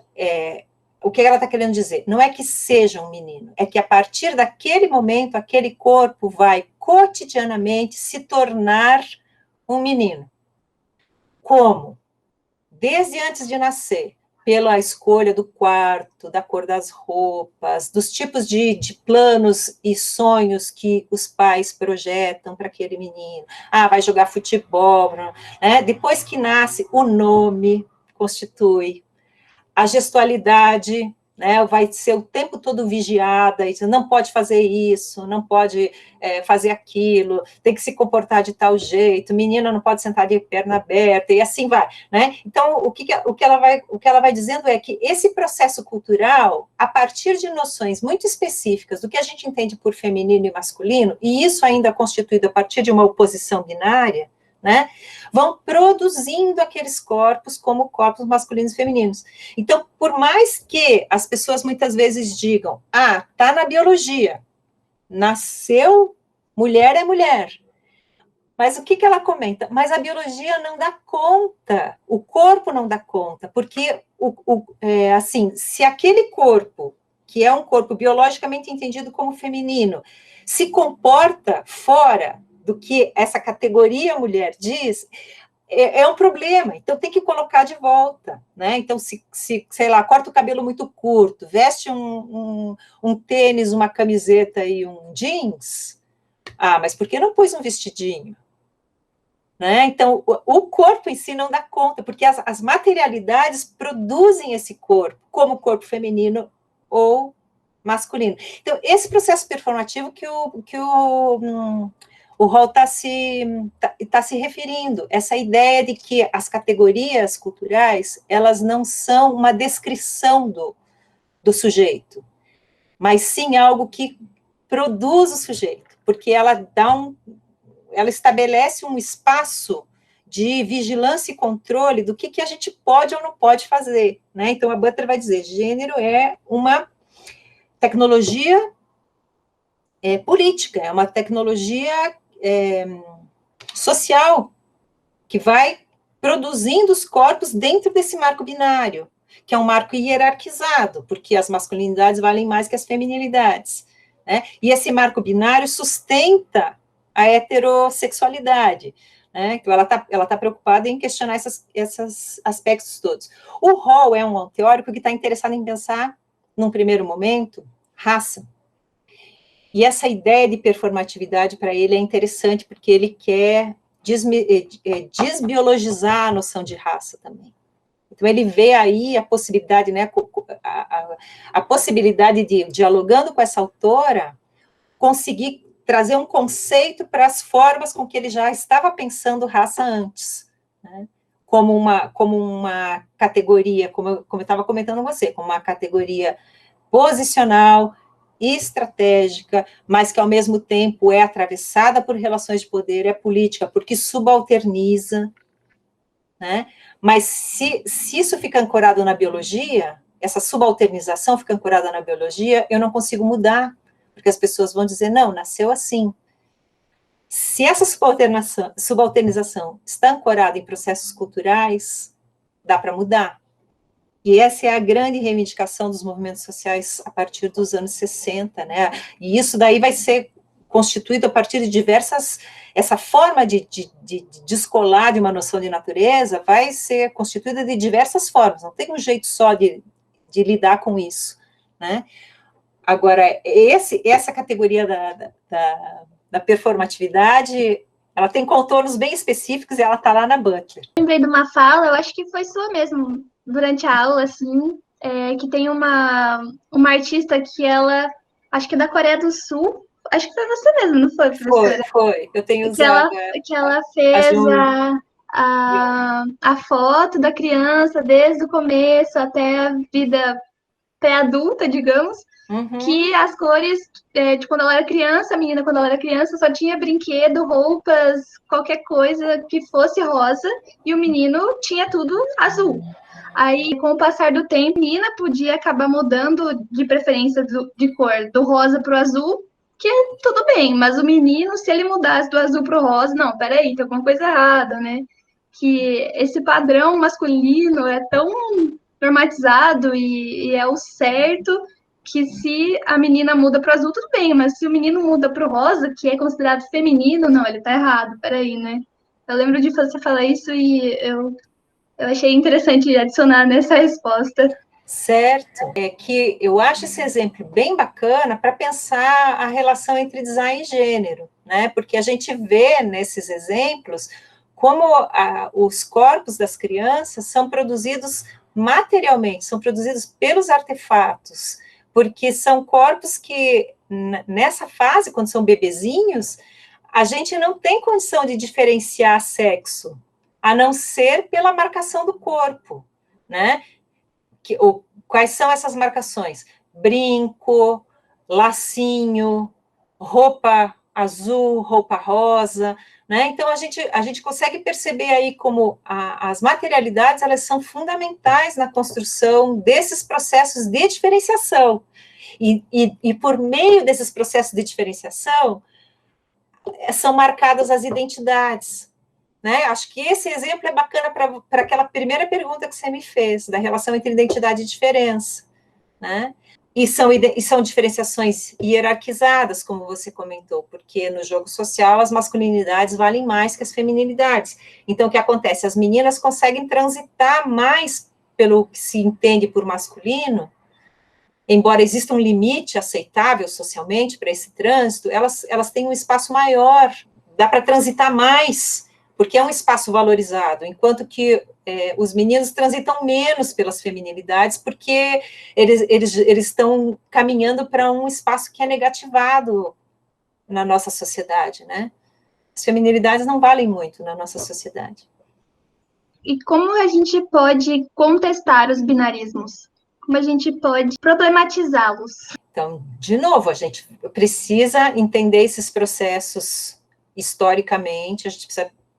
o que ela está querendo dizer? Não é que seja um menino, é que a partir daquele momento, aquele corpo vai cotidianamente se tornar um menino. Como? Desde antes de nascer, pela escolha do quarto, da cor das roupas, dos tipos de planos e sonhos que os pais projetam para aquele menino. Ah, vai jogar futebol, né? Depois que nasce, o nome constitui a gestualidade, né, vai ser o tempo todo vigiada, e não pode fazer isso, não pode fazer aquilo, tem que se comportar de tal jeito, menina não pode sentar de perna aberta, e assim vai, né? Então, o que ela vai dizendo é que esse processo cultural, a partir de noções muito específicas do que a gente entende por feminino e masculino, e isso ainda constituído a partir de uma oposição binária, né, vão produzindo aqueles corpos como corpos masculinos e femininos. Então, por mais que as pessoas muitas vezes digam, tá na biologia, nasceu, mulher é mulher, mas o que ela comenta? Mas a biologia não dá conta, o corpo não dá conta, porque, assim, se aquele corpo, que é um corpo biologicamente entendido como feminino, se comporta fora do que essa categoria mulher diz, é um problema, então tem que colocar de volta, né? Então, sei lá, corta o cabelo muito curto, veste um tênis, uma camiseta e um jeans, mas por que não pôs um vestidinho? Né? Então, o corpo em si não dá conta, porque as materialidades produzem esse corpo, como corpo feminino ou masculino. Então, esse processo performativo que o Hall está se referindo, essa ideia de que as categorias culturais, elas não são uma descrição do sujeito, mas sim algo que produz o sujeito, porque ela estabelece um espaço de vigilância e controle do que a gente pode ou não pode fazer, né? Então, a Butler vai dizer, gênero é uma tecnologia política, é uma tecnologia social, que vai produzindo os corpos dentro desse marco binário, que é um marco hierarquizado, porque as masculinidades valem mais que as feminilidades, né? E esse marco binário sustenta a heterossexualidade, né? Então, ela tá preocupada em questionar esses aspectos todos. O Hall é um teórico que está interessado em pensar, num primeiro momento, raça. E essa ideia de performatividade para ele é interessante, porque ele quer desbiologizar a noção de raça também. Então, ele vê aí a possibilidade, né, a possibilidade de, dialogando com essa autora, conseguir trazer um conceito para as formas com que ele já estava pensando raça antes, né? Como uma categoria, como eu estava comentando com você, como uma categoria posicional, estratégica, mas que ao mesmo tempo é atravessada por relações de poder, é política, porque subalterniza, né? Mas se isso fica ancorado na biologia, essa subalternização fica ancorada na biologia, eu não consigo mudar, porque as pessoas vão dizer, não, nasceu assim. Se essa subalternização está ancorada em processos culturais, dá para mudar. E essa é a grande reivindicação dos movimentos sociais a partir dos anos 60, né? E isso daí vai ser constituído a partir de diversas... Essa forma de descolar de uma noção de natureza vai ser constituída de diversas formas, não tem um jeito só de lidar com isso, né? Agora, essa categoria da performatividade, ela tem contornos bem específicos e ela está lá na Butler. Lembrei de uma fala, eu acho que foi sua mesmo, durante a aula, assim, que tem uma artista que ela, acho que é da Coreia do Sul, acho que foi você mesmo, não foi, professora? Foi. Eu tenho usado... Que ela fez a foto da criança desde o começo até a vida pré-adulta, digamos, que as cores, de quando ela era criança, a menina quando ela era criança só tinha brinquedo, roupas, qualquer coisa que fosse rosa, e o menino tinha tudo azul. Aí, com o passar do tempo, a menina podia acabar mudando de preferência de cor do rosa para o azul, que é tudo bem, mas o menino, se ele mudasse do azul para o rosa, não, peraí, tem alguma coisa errada, né? Que esse padrão masculino é tão normatizado e é o certo, que se a menina muda para o azul, tudo bem, mas se o menino muda para o rosa, que é considerado feminino, não, ele tá errado, peraí, né? Eu lembro de você falar isso e eu achei interessante adicionar nessa resposta. Certo, é que eu acho esse exemplo bem bacana para pensar a relação entre design e gênero, né? Porque a gente vê nesses exemplos como os corpos das crianças são produzidos materialmente, são produzidos pelos artefatos, porque são corpos que, nessa fase, quando são bebezinhos, a gente não tem condição de diferenciar sexo, a não ser pela marcação do corpo, né? Quais são essas marcações? Brinco, lacinho, roupa azul, roupa rosa, né? Então, a gente consegue perceber aí como as materialidades, elas são fundamentais na construção desses processos de diferenciação. E por meio desses processos de diferenciação, são marcadas as identidades, né? Acho que esse exemplo é bacana para aquela primeira pergunta que você me fez, da relação entre identidade e diferença, né? E são diferenciações hierarquizadas, como você comentou, porque no jogo social as masculinidades valem mais que as feminilidades. Então, o que acontece? As meninas conseguem transitar mais pelo que se entende por masculino, embora exista um limite aceitável socialmente para esse trânsito, elas têm um espaço maior, dá para transitar mais, porque é um espaço valorizado, enquanto que os meninos transitam menos pelas feminilidades, porque eles estão caminhando para um espaço que é negativado na nossa sociedade, né? As feminilidades não valem muito na nossa sociedade. E como a gente pode contestar os binarismos? Como a gente pode problematizá-los? Então, de novo, a gente precisa entender esses processos historicamente, a gente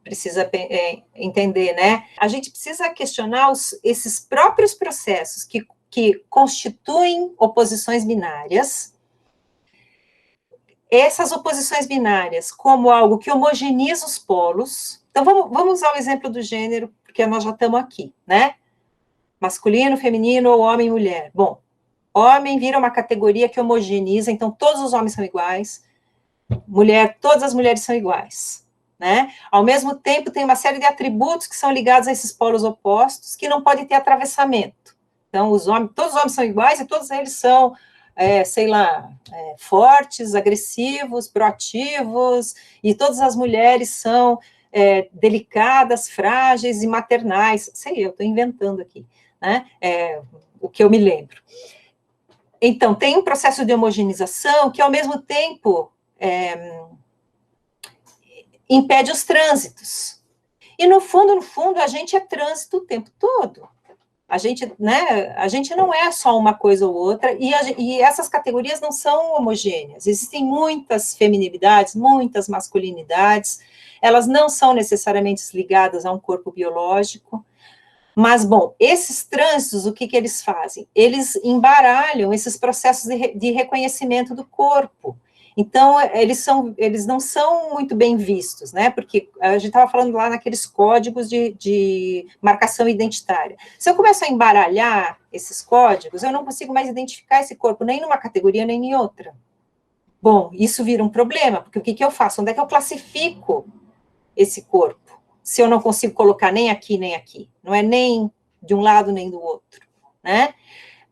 precisa entender, né? A gente precisa questionar esses próprios processos que constituem oposições binárias, essas oposições binárias como algo que homogeneiza os polos. Então, vamos usar o exemplo do gênero, porque nós já estamos aqui, né? Masculino, feminino ou homem e mulher. Bom, homem vira uma categoria que homogeneiza, então todos os homens são iguais, mulher, todas as mulheres são iguais, né? Ao mesmo tempo, tem uma série de atributos que são ligados a esses polos opostos, que não podem ter atravessamento. Então, todos os homens são iguais e todos eles são, fortes, agressivos, proativos, e todas as mulheres são delicadas, frágeis e maternais. Eu estou inventando aqui, né? O que eu me lembro. Então, tem um processo de homogeneização que, ao mesmo tempo, impede os trânsitos. E, no fundo, a gente é trânsito o tempo todo. A gente não é só uma coisa ou outra, e essas categorias não são homogêneas. Existem muitas feminilidades, muitas masculinidades, elas não são necessariamente ligadas a um corpo biológico. Mas, bom, esses trânsitos, o que eles fazem? Eles embaralham esses processos de reconhecimento do corpo. Então, eles não são muito bem vistos, né? Porque a gente estava falando lá naqueles códigos de marcação identitária. Se eu começo a embaralhar esses códigos, eu não consigo mais identificar esse corpo nem numa categoria nem em outra. Bom, isso vira um problema, porque o que eu faço? Onde é que eu classifico esse corpo? Se eu não consigo colocar nem aqui, nem aqui. Não é nem de um lado, nem do outro, né?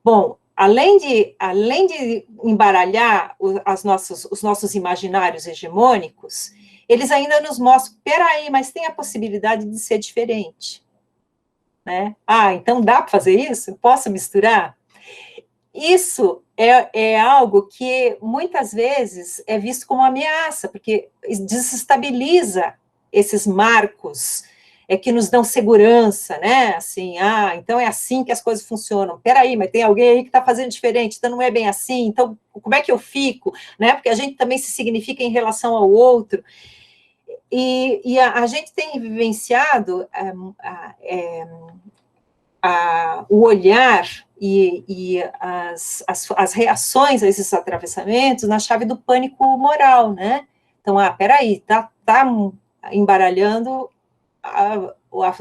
Bom, além de embaralhar os nossos imaginários hegemônicos, eles ainda nos mostram, peraí, mas tem a possibilidade de ser diferente, né? Então dá para fazer isso? Posso misturar? Isso é algo que muitas vezes é visto como ameaça, porque desestabiliza esses marcos que nos dão segurança, né? Assim, então é assim que as coisas funcionam. Peraí, mas tem alguém aí que está fazendo diferente, então não é bem assim, então como é que eu fico? Né? Porque a gente também se significa em relação ao outro. E a gente tem vivenciado o olhar e as reações a esses atravessamentos na chave do pânico moral, né? Então, peraí, tá embaralhando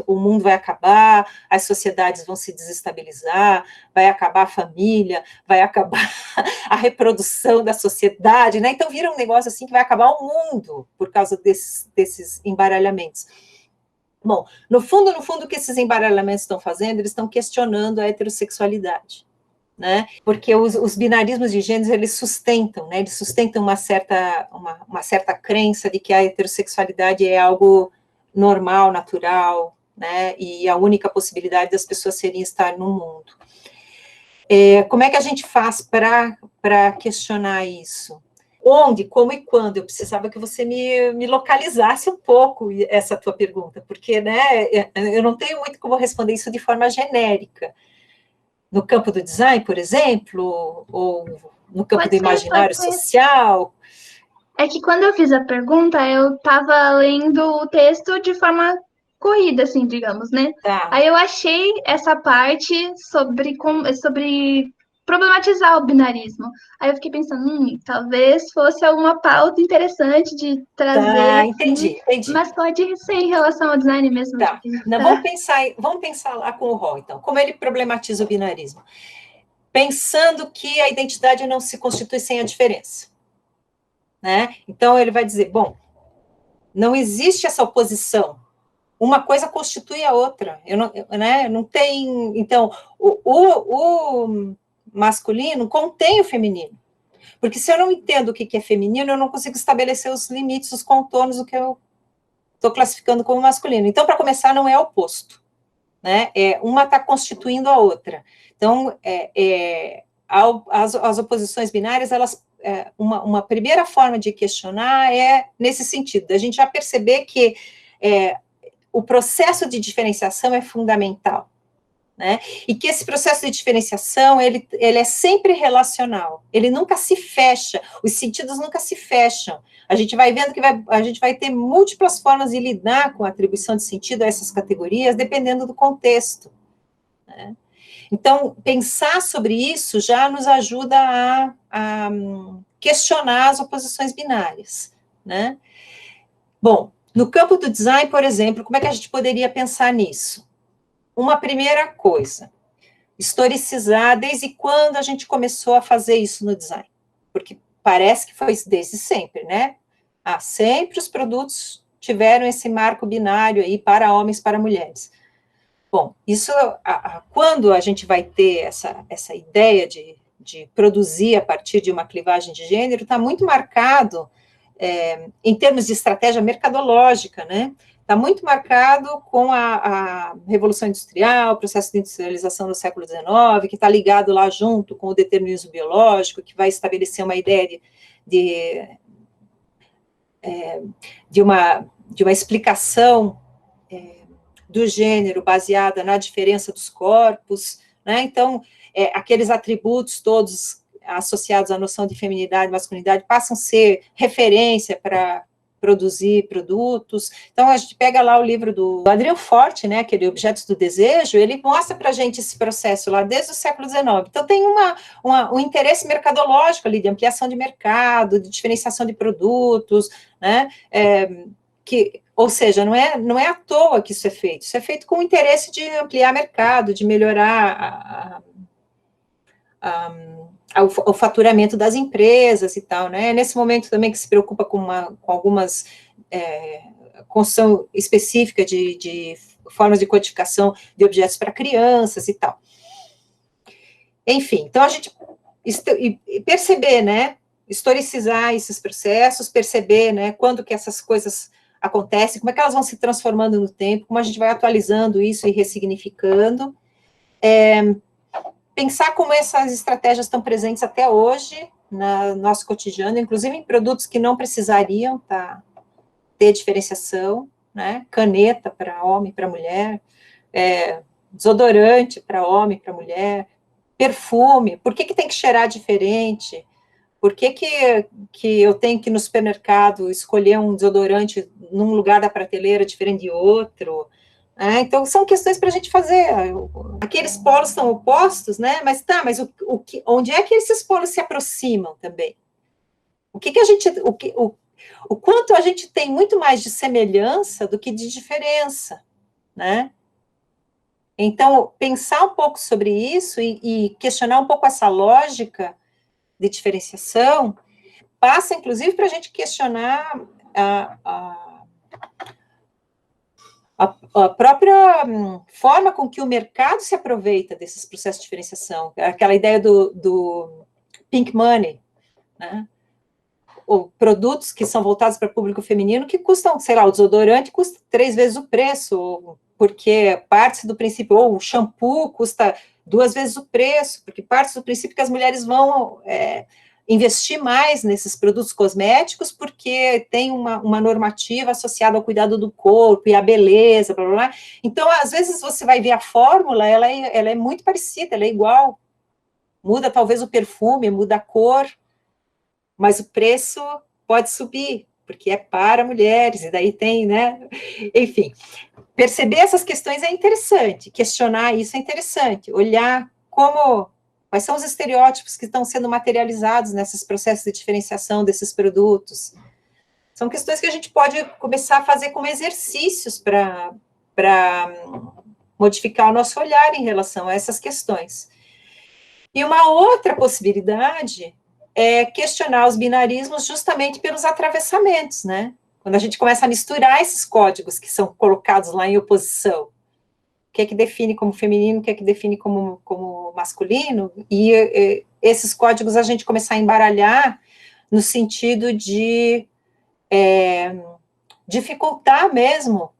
o mundo vai acabar, as sociedades vão se desestabilizar, vai acabar a família, vai acabar a reprodução da sociedade, né? Então vira um negócio assim que vai acabar o mundo por causa desses embaralhamentos. Bom, no fundo, o que esses embaralhamentos estão fazendo, eles estão questionando a heterossexualidade, né? Porque os binarismos de gêneros, eles sustentam, né? Eles sustentam uma certa crença de que a heterossexualidade é algo normal, natural, né? E a única possibilidade das pessoas serem estar no mundo. Como é que a gente faz para questionar isso? Onde, como e quando? Eu precisava que você me localizasse um pouco essa tua pergunta, porque, né, eu não tenho muito como responder isso de forma genérica. No campo do design, por exemplo, ou no campo do imaginário social? É que quando eu fiz a pergunta, eu estava lendo o texto de forma corrida, assim, digamos, né? Tá. Aí eu achei essa parte sobre problematizar o binarismo. Aí eu fiquei pensando, talvez fosse alguma pauta interessante de trazer. Tá, entendi. Mas pode ser em relação ao design mesmo. Tá. Não, vamos pensar lá com o Hall, então. Como ele problematiza o binarismo? Pensando que a identidade não se constitui sem a diferença, né? Então, ele vai dizer, bom, não existe essa oposição. Uma coisa constitui a outra. Não tem... Então, o masculino contém o feminino. Porque se eu não entendo o que é feminino, eu não consigo estabelecer os limites, os contornos do que eu estou classificando como masculino. Então, para começar, não é oposto, né? Uma está constituindo a outra. Então, as oposições binárias, elas, uma primeira forma de questionar é nesse sentido, a gente já perceber que o processo de diferenciação é fundamental, né? E que esse processo de diferenciação, ele é sempre relacional, ele nunca se fecha, os sentidos nunca se fecham. A gente vai vendo que a gente vai ter múltiplas formas de lidar com a atribuição de sentido a essas categorias, dependendo do contexto, né? Então, pensar sobre isso já nos ajuda a questionar as oposições binárias, né? Bom, no campo do design, por exemplo, como é que a gente poderia pensar nisso? Uma primeira coisa, historicizar desde quando a gente começou a fazer isso no design, porque parece que foi desde sempre, né? Sempre os produtos tiveram esse marco binário aí para homens, para mulheres. Bom, isso, quando a gente vai ter essa ideia de produzir a partir de uma clivagem de gênero, está muito marcado, em termos de estratégia mercadológica, né? Está muito marcado com a Revolução Industrial, o processo de industrialização do século XIX, que está ligado lá junto com o determinismo biológico, que vai estabelecer uma ideia de uma explicação do gênero baseada na diferença dos corpos, né? Então, aqueles atributos todos associados à noção de feminilidade e masculinidade passam a ser referência para produzir produtos. Então, a gente pega lá o livro do Adrian Forte, né, aquele Objetos do Desejo, ele mostra para a gente esse processo lá desde o século XIX. Então, tem um interesse mercadológico ali, de ampliação de mercado, de diferenciação de produtos, né, ou seja, não é à toa que isso é feito com o interesse de ampliar mercado, de melhorar o faturamento das empresas e tal, né? Nesse momento também que se preocupa com algumas construção específica de formas de codificação de objetos para crianças e tal. Enfim, então a gente perceber, né? Historicizar esses processos, perceber, né? Quando que essas coisas acontecem, como é que elas vão se transformando no tempo, como a gente vai atualizando isso e ressignificando. Pensar como essas estratégias estão presentes até hoje no nosso cotidiano, inclusive em produtos que não precisariam ter diferenciação, né? Caneta para homem e para mulher, desodorante para homem e para mulher, perfume, por que tem que cheirar diferente? Por que eu tenho que ir no supermercado escolher um desodorante num lugar da prateleira diferente de outro? Então, são questões para a gente fazer. Aqueles polos são opostos, né? Mas onde é que esses polos se aproximam também? O quanto a gente tem muito mais de semelhança do que de diferença, né? Então, pensar um pouco sobre isso e questionar um pouco essa lógica de diferenciação passa, inclusive, para a gente questionar a própria forma com que o mercado se aproveita desses processos de diferenciação, aquela ideia do pink money, né? Ou produtos que são voltados para o público feminino que custam, sei lá, o desodorante custa 3 vezes o preço, porque parte do princípio, ou o shampoo custa 2 vezes o preço, porque parte do princípio que as mulheres vão investir mais nesses produtos cosméticos, porque tem uma normativa associada ao cuidado do corpo e à beleza, blá, blá, blá. Então, às vezes, você vai ver a fórmula, ela é muito parecida, ela é igual, muda talvez o perfume, muda a cor, mas o preço pode subir, porque é para mulheres, e daí tem, né? Enfim, perceber essas questões é interessante, questionar isso é interessante, olhar quais são os estereótipos que estão sendo materializados nesses processos de diferenciação desses produtos. São questões que a gente pode começar a fazer como exercícios para modificar o nosso olhar em relação a essas questões. E uma outra possibilidade é questionar os binarismos justamente pelos atravessamentos, né? Quando a gente começa a misturar esses códigos que são colocados lá em oposição, o que é que define como feminino, o que é que define como masculino, e esses códigos a gente começar a embaralhar no sentido de dificultar mesmo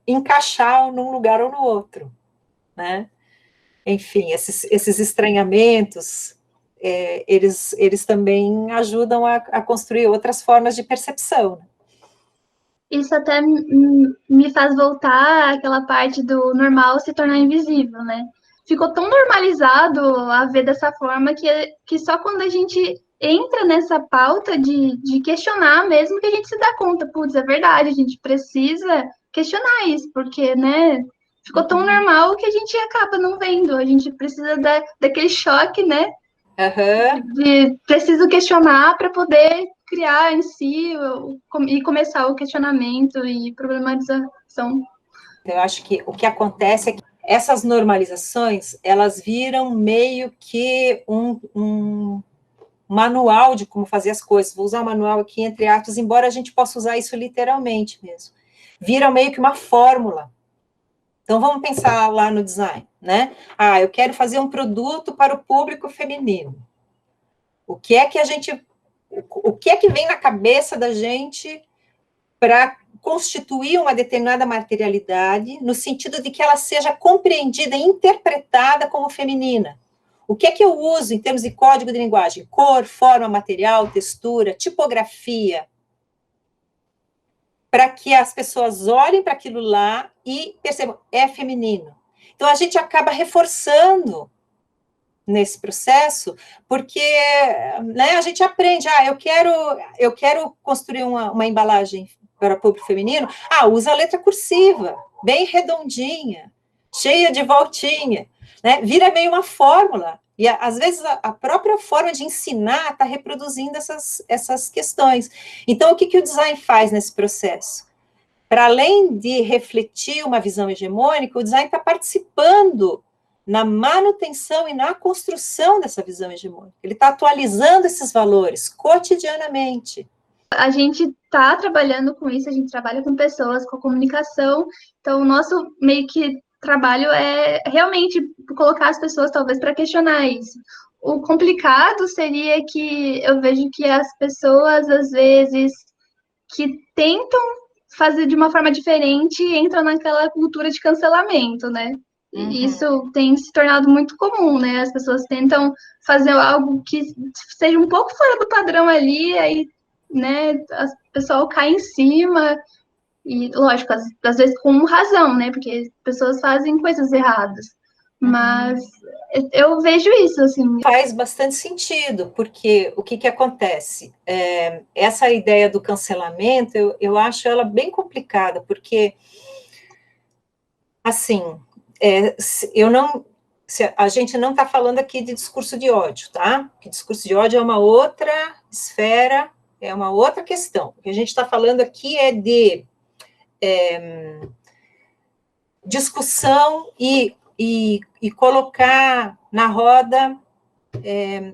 encaixar num lugar ou no outro, né? Enfim, esses estranhamentos, eles também ajudam a construir outras formas de percepção. Isso até me faz voltar àquela parte do normal se tornar invisível, né? Ficou tão normalizado a ver dessa forma que só quando a gente entra nessa pauta de questionar mesmo que a gente se dá conta, putz, é verdade, a gente precisa questionar isso, porque, né, ficou tão normal que a gente acaba não vendo, a gente precisa daquele choque, né? De preciso questionar para poder criar em si e começar o questionamento e problematização. Eu acho que o que acontece é que essas normalizações, elas viram meio que um manual de como fazer as coisas. Vou usar o manual aqui entre aspas, embora a gente possa usar isso literalmente mesmo. Viram meio que uma fórmula. Então, vamos pensar lá no design, né? Eu quero fazer um produto para o público feminino. O que é que vem na cabeça da gente para constituir uma determinada materialidade, no sentido de que ela seja compreendida e interpretada como feminina? O que é que eu uso em termos de código de linguagem? Cor, forma, material, textura, tipografia, para que as pessoas olhem para aquilo lá e percebam, é feminino. Então, a gente acaba reforçando nesse processo, porque, né, a gente aprende, eu quero construir uma embalagem para o público feminino, usa a letra cursiva, bem redondinha, cheia de voltinha, né, vira meio uma fórmula, e às vezes a própria forma de ensinar está reproduzindo essas questões. Então, o que o design faz nesse processo? Para além de refletir uma visão hegemônica, o design está participando na manutenção e na construção dessa visão hegemônica. Ele está atualizando esses valores cotidianamente. A gente está trabalhando com isso, a gente trabalha com pessoas, com comunicação, então o nosso meio que trabalho é realmente colocar as pessoas talvez para questionar isso. O complicado seria que eu vejo que as pessoas, às vezes, que tentam fazer de uma forma diferente, entram naquela cultura de cancelamento, né? Uhum. Isso tem se tornado muito comum, né? As pessoas tentam fazer algo que seja um pouco fora do padrão ali, aí, né, o pessoal cai em cima, e, lógico, às vezes com razão, né? Porque as pessoas fazem coisas erradas. Mas eu vejo isso, assim. Faz bastante sentido, porque o que acontece? Essa ideia do cancelamento, eu acho ela bem complicada, porque, assim, a gente não está falando aqui de discurso de ódio, tá? Porque discurso de ódio é uma outra esfera, é uma outra questão. O que a gente está falando aqui é de discussão e colocar na roda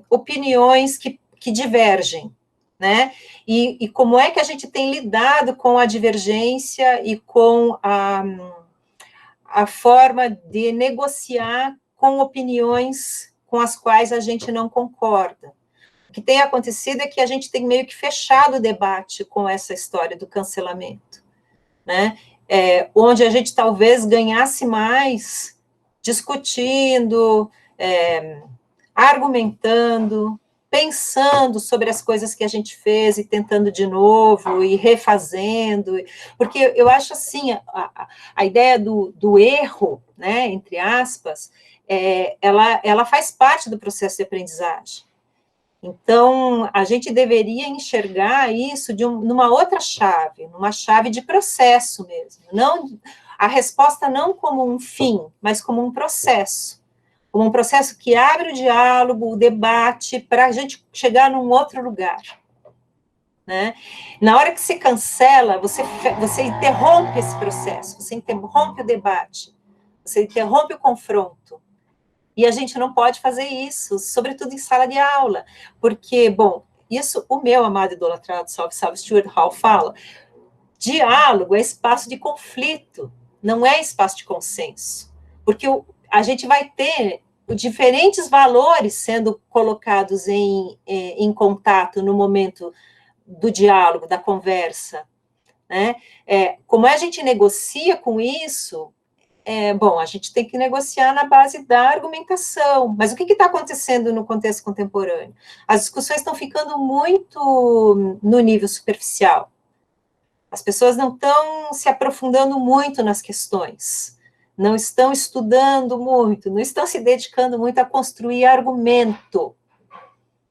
opiniões que divergem, né? E como é que a gente tem lidado com a divergência e com a forma de negociar com opiniões com as quais a gente não concorda. O que tem acontecido é que a gente tem meio que fechado o debate com essa história do cancelamento, né? Onde a gente talvez ganhasse mais discutindo, argumentando, pensando sobre as coisas que a gente fez e tentando de novo e refazendo, porque eu acho assim, a ideia do erro, né, entre aspas, ela faz parte do processo de aprendizagem. Então, a gente deveria enxergar isso numa outra chave, numa chave de processo mesmo, não a resposta não como um fim, mas como um processo que abre o diálogo, o debate, para a gente chegar num outro lugar, né? Na hora que você cancela, você interrompe esse processo, você interrompe o debate, você interrompe o confronto, e a gente não pode fazer isso, sobretudo em sala de aula, porque, bom, isso o meu amado idolatrado, salve Stuart Hall fala, diálogo é espaço de conflito, não é espaço de consenso, porque a gente vai ter diferentes valores sendo colocados em contato no momento do diálogo, da conversa, né? Como a gente negocia com isso, bom, a gente tem que negociar na base da argumentação, mas o que está acontecendo no contexto contemporâneo? As discussões estão ficando muito no nível superficial, as pessoas não estão se aprofundando muito nas questões, não estão estudando muito, não estão se dedicando muito a construir argumento,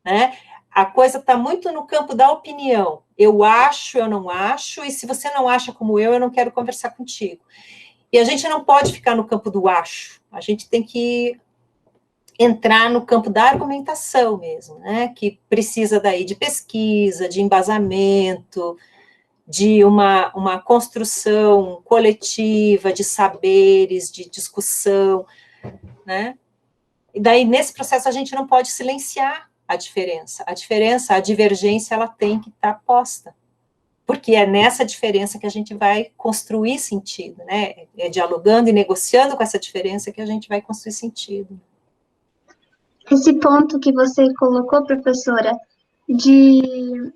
né? A coisa está muito no campo da opinião. Eu acho, eu não acho, e se você não acha como eu não quero conversar contigo. E a gente não pode ficar no campo do acho, a gente tem que entrar no campo da argumentação mesmo, né? Que precisa daí de pesquisa, de embasamento, de uma construção coletiva de saberes, de discussão, né? E daí, nesse processo, a gente não pode silenciar a diferença, a divergência, ela tem que estar posta, porque é nessa diferença que a gente vai construir sentido, né? É dialogando e negociando com essa diferença que a gente vai construir sentido. Esse ponto que você colocou, professora, de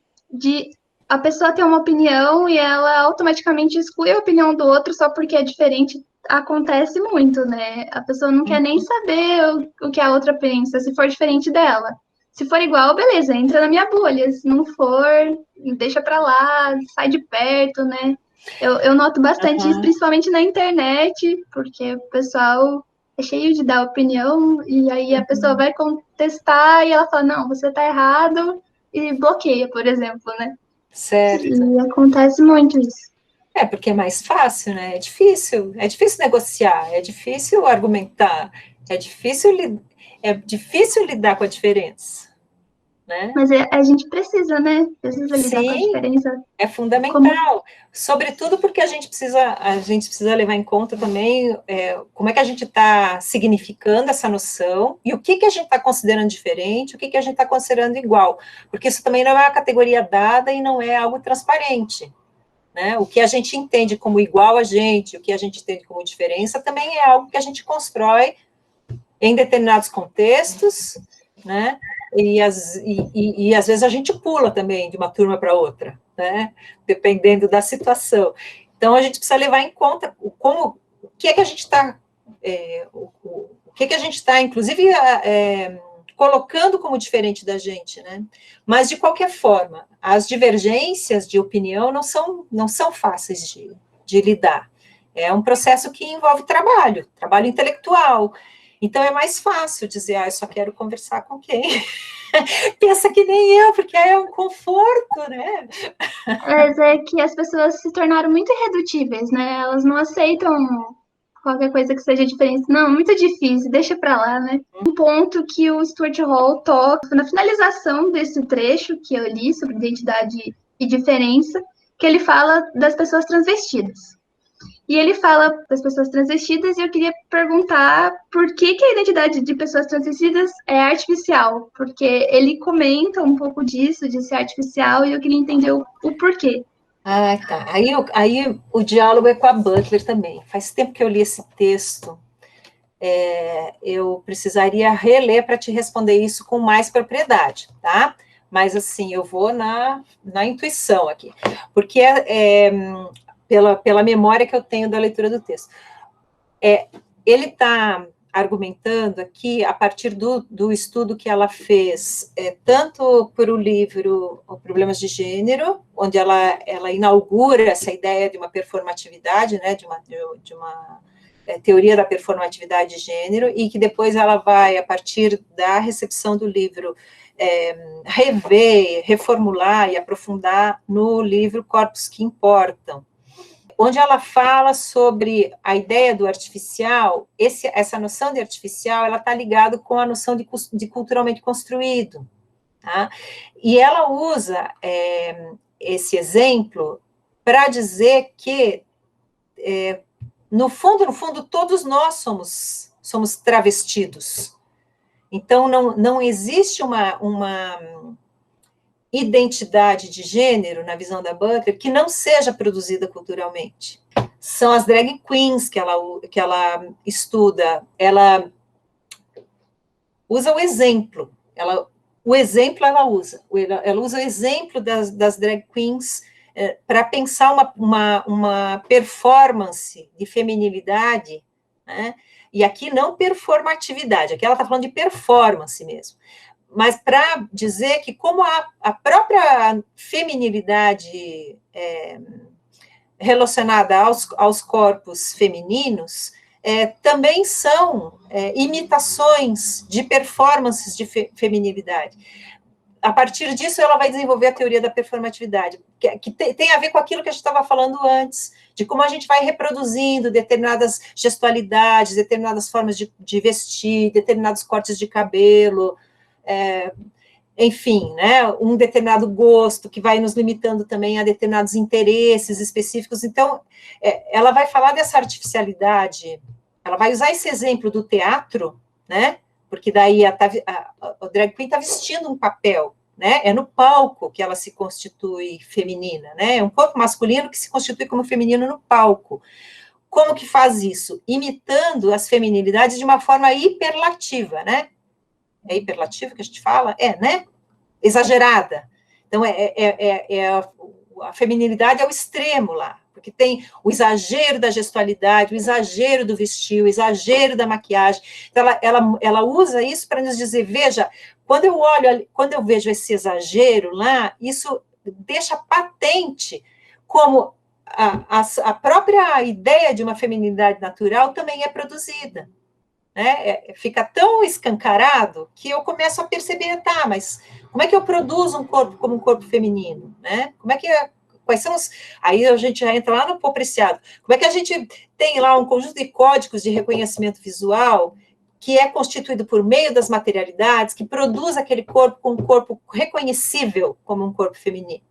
a pessoa ter uma opinião e ela automaticamente exclui a opinião do outro só porque é diferente, acontece muito, né? A pessoa não quer nem saber o que a outra pensa, se for diferente dela. Se for igual, beleza, entra na minha bolha. Se não for, deixa pra lá, sai de perto, né? Eu noto bastante isso, principalmente na internet, porque o pessoal é cheio de dar opinião, e aí a pessoa vai contestar e ela fala, não, você tá errado, e bloqueia, por exemplo, né? Certo. E acontece muito isso. Porque é mais fácil, né? É difícil negociar, é difícil argumentar, é difícil lidar com a diferença, né? Mas a gente precisa, né? Precisa lidar com a diferença. É fundamental, sobretudo porque a gente precisa levar em conta também como é que a gente está significando essa noção e o que a gente está considerando diferente, o que a gente está considerando igual, porque isso também não é uma categoria dada e não é algo transparente, né? O que a gente entende como igual a gente, o que a gente entende como diferença, também é algo que a gente constrói em determinados contextos, né? E às vezes a gente pula também de uma turma para outra, né? Dependendo da situação. Então, a gente precisa levar em conta o que é que a gente está, o que é que a gente está, inclusive, colocando como diferente da gente, né? Mas, de qualquer forma, as divergências de opinião não são fáceis de lidar. É um processo que envolve trabalho intelectual. Então, é mais fácil dizer, eu só quero conversar com quem pensa que nem eu, porque é um conforto, né? Mas é que as pessoas se tornaram muito irredutíveis, né? Elas não aceitam qualquer coisa que seja diferente. Não, muito difícil, deixa pra lá, né? Um ponto que o Stuart Hall toca na finalização desse trecho que eu li sobre identidade e diferença, que ele fala das pessoas transvestidas. E ele fala das pessoas transvestidas e eu queria perguntar por que a identidade de pessoas transvestidas é artificial, porque ele comenta um pouco disso, de ser artificial, e eu queria entender o porquê. Ah, tá. Aí o diálogo é com a Butler também. Faz tempo que eu li esse texto. Eu precisaria reler para te responder isso com mais propriedade, tá? Mas, assim, eu vou na intuição aqui, porque pela memória que eu tenho da leitura do texto. Ele está argumentando aqui, a partir do estudo que ela fez, tanto por o livro Problemas de Gênero, onde ela inaugura essa ideia de uma performatividade, né, de uma teoria da performatividade de gênero, e que depois ela vai, a partir da recepção do livro, rever, reformular e aprofundar no livro Corpos que Importam, onde ela fala sobre a ideia do artificial. Essa noção de artificial, ela está ligada com a noção de culturalmente construído, tá? E ela usa esse exemplo para dizer que, no fundo, todos nós somos travestidos. Então, não existe uma identidade de gênero, na visão da Butler, que não seja produzida culturalmente. São as drag queens que ela estuda, ela usa o exemplo, ela usa o exemplo das drag queens para pensar uma performance de feminilidade, né? E aqui não performatividade, aqui ela está falando de performance mesmo, mas para dizer que como a própria feminilidade relacionada aos corpos femininos também são imitações de performances de feminilidade. A partir disso, ela vai desenvolver a teoria da performatividade, que tem a ver com aquilo que a gente estava falando antes, de como a gente vai reproduzindo determinadas gestualidades, determinadas formas de vestir, determinados cortes de cabelo, enfim, né, um determinado gosto que vai nos limitando também a determinados interesses específicos. Então, ela vai falar dessa artificialidade, ela vai usar esse exemplo do teatro, né, porque daí a drag queen está vestindo um papel, né, é no palco que ela se constitui feminina, né, é um corpo masculino que se constitui como feminino no palco. Como que faz isso? Imitando as feminilidades de uma forma hiperlativa, né, é hiperlativo que a gente fala? Né? Exagerada. Então, a feminilidade é o extremo lá, porque tem o exagero da gestualidade, o exagero do vestir, o exagero da maquiagem. Então, ela usa isso para nos dizer, veja, quando eu vejo esse exagero lá, isso deixa patente como a própria ideia de uma feminilidade natural também é produzida. Né? Fica tão escancarado que eu começo a perceber, tá, mas como é que eu produzo um corpo como um corpo feminino, né? Como é que quais são os... Aí a gente já entra lá no Popreciado. Como é que a gente tem lá um conjunto de códigos de reconhecimento visual que é constituído por meio das materialidades, que produz aquele corpo com um corpo reconhecível como um corpo feminino?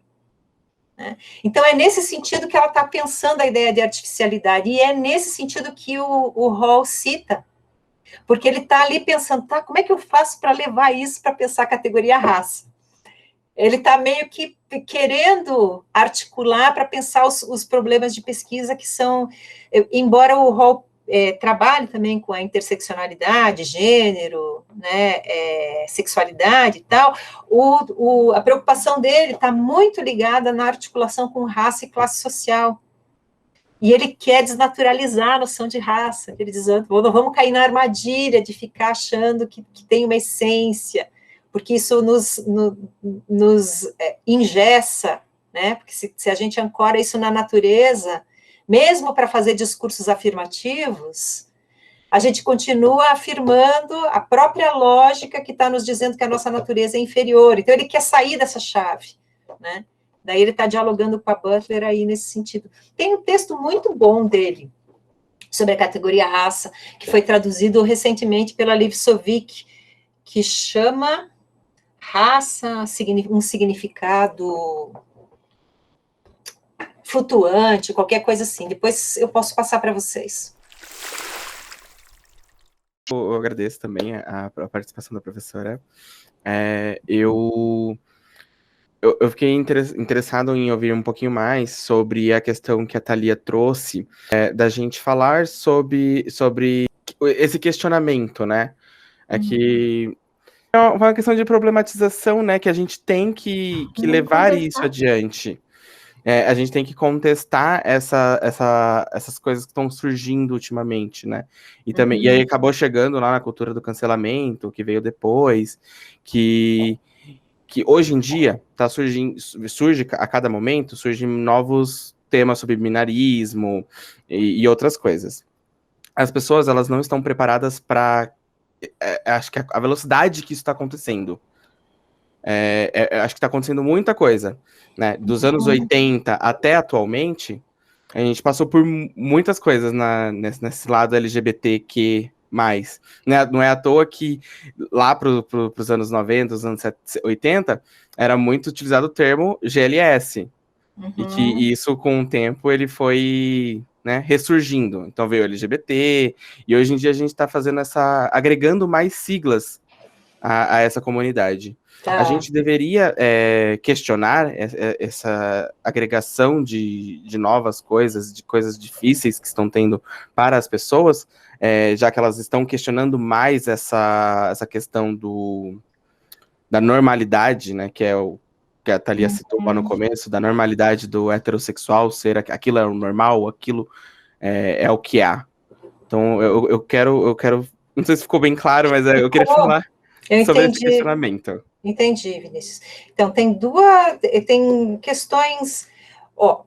Né? Então, é nesse sentido que ela está pensando a ideia de artificialidade, e é nesse sentido que o Hall cita, porque ele está ali pensando, tá, como é que eu faço para levar isso para pensar a categoria raça? Ele está meio que querendo articular para pensar os problemas de pesquisa que são, embora o Hall trabalhe também com a interseccionalidade, gênero, né, sexualidade e tal, a preocupação dele está muito ligada na articulação com raça e classe social. E ele quer desnaturalizar a noção de raça. Ele diz, não vamos cair na armadilha de ficar achando que tem uma essência, porque isso nos engessa, né? Porque se a gente ancora isso na natureza, mesmo para fazer discursos afirmativos, a gente continua afirmando a própria lógica que está nos dizendo que a nossa natureza é inferior. Então, ele quer sair dessa chave, né? Daí ele está dialogando com a Butler aí nesse sentido. Tem um texto muito bom dele sobre a categoria raça, que foi traduzido recentemente pela Liv Sovic, que chama Raça, um significado flutuante, qualquer coisa assim. Depois eu posso passar para vocês. Eu agradeço também a participação da professora. Eu fiquei interessado em ouvir um pouquinho mais sobre a questão que a Thalia trouxe, da gente falar sobre esse questionamento, né? Que é uma questão de problematização, né? Que a gente tem que levar isso adiante. A gente tem que contestar essas coisas que estão surgindo ultimamente, né? E aí acabou chegando lá na cultura do cancelamento, que veio depois, que hoje em dia surge a cada momento, surgem novos temas sobre binarismo e outras coisas. As pessoas, elas não estão preparadas para acho que a velocidade que isso está acontecendo. Acho que está acontecendo muita coisa, né? Dos anos 80 até atualmente, a gente passou por muitas coisas nesse lado LGBTQ+. Né? Não é à toa que lá para os anos 90, os anos 80, era muito utilizado o termo GLS. E que isso, com o tempo, ele foi, né, ressurgindo. Então veio o LGBT, e hoje em dia a gente está fazendo agregando mais siglas a essa comunidade. A gente deveria questionar essa agregação de novas coisas, de coisas difíceis que estão tendo para as pessoas, já que elas estão questionando mais essa questão da normalidade, né, que é o que a Thalia citou lá no começo, da normalidade do heterossexual ser aquilo é o normal, aquilo é o que há. Então eu quero, não sei se ficou bem claro, mas eu queria falar sobre esse questionamento. Entendi, Vinícius. Então, tem questões...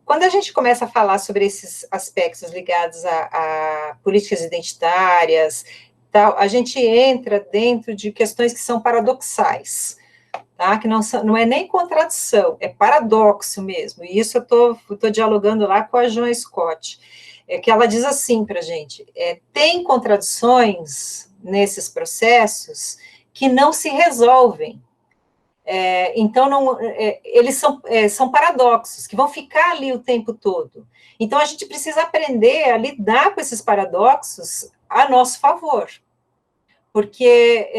quando a gente começa a falar sobre esses aspectos ligados a políticas identitárias, tal, a gente entra dentro de questões que são paradoxais, tá? Que não é nem contradição, é paradoxo mesmo. E isso eu estou dialogando lá com a Joan Scott, que ela diz assim para a gente, tem contradições nesses processos que não se resolvem. Então, eles são paradoxos, que vão ficar ali o tempo todo. Então, a gente precisa aprender a lidar com esses paradoxos a nosso favor, porque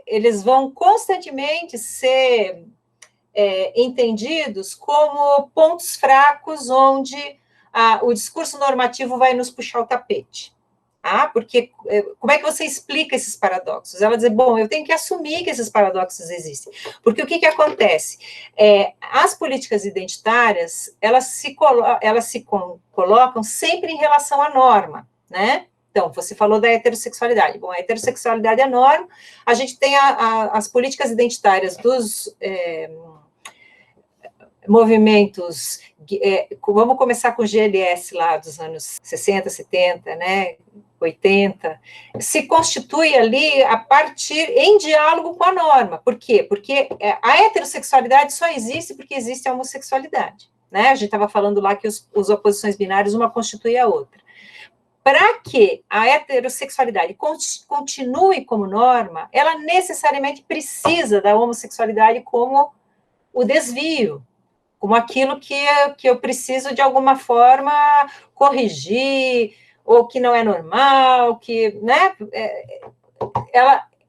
eles vão constantemente ser entendidos como pontos fracos onde o discurso normativo vai nos puxar o tapete. Porque como é que você explica esses paradoxos? Ela diz, bom, eu tenho que assumir que esses paradoxos existem. Porque o que acontece? As políticas identitárias, elas se colocam sempre em relação à norma, né? Então, você falou da heterossexualidade. Bom, a heterossexualidade é norma, a gente tem as políticas identitárias dos movimentos, vamos começar com o GLS lá dos anos 60, 70, né, 80, se constitui ali em diálogo com a norma. Por quê? Porque a heterossexualidade só existe porque existe a homossexualidade, né? A gente estava falando lá que os oposições binárias, uma constitui a outra. Para que a heterossexualidade continue como norma, ela necessariamente precisa da homossexualidade como o desvio, como aquilo que eu preciso, de alguma forma, corrigir, ou que não é normal, né?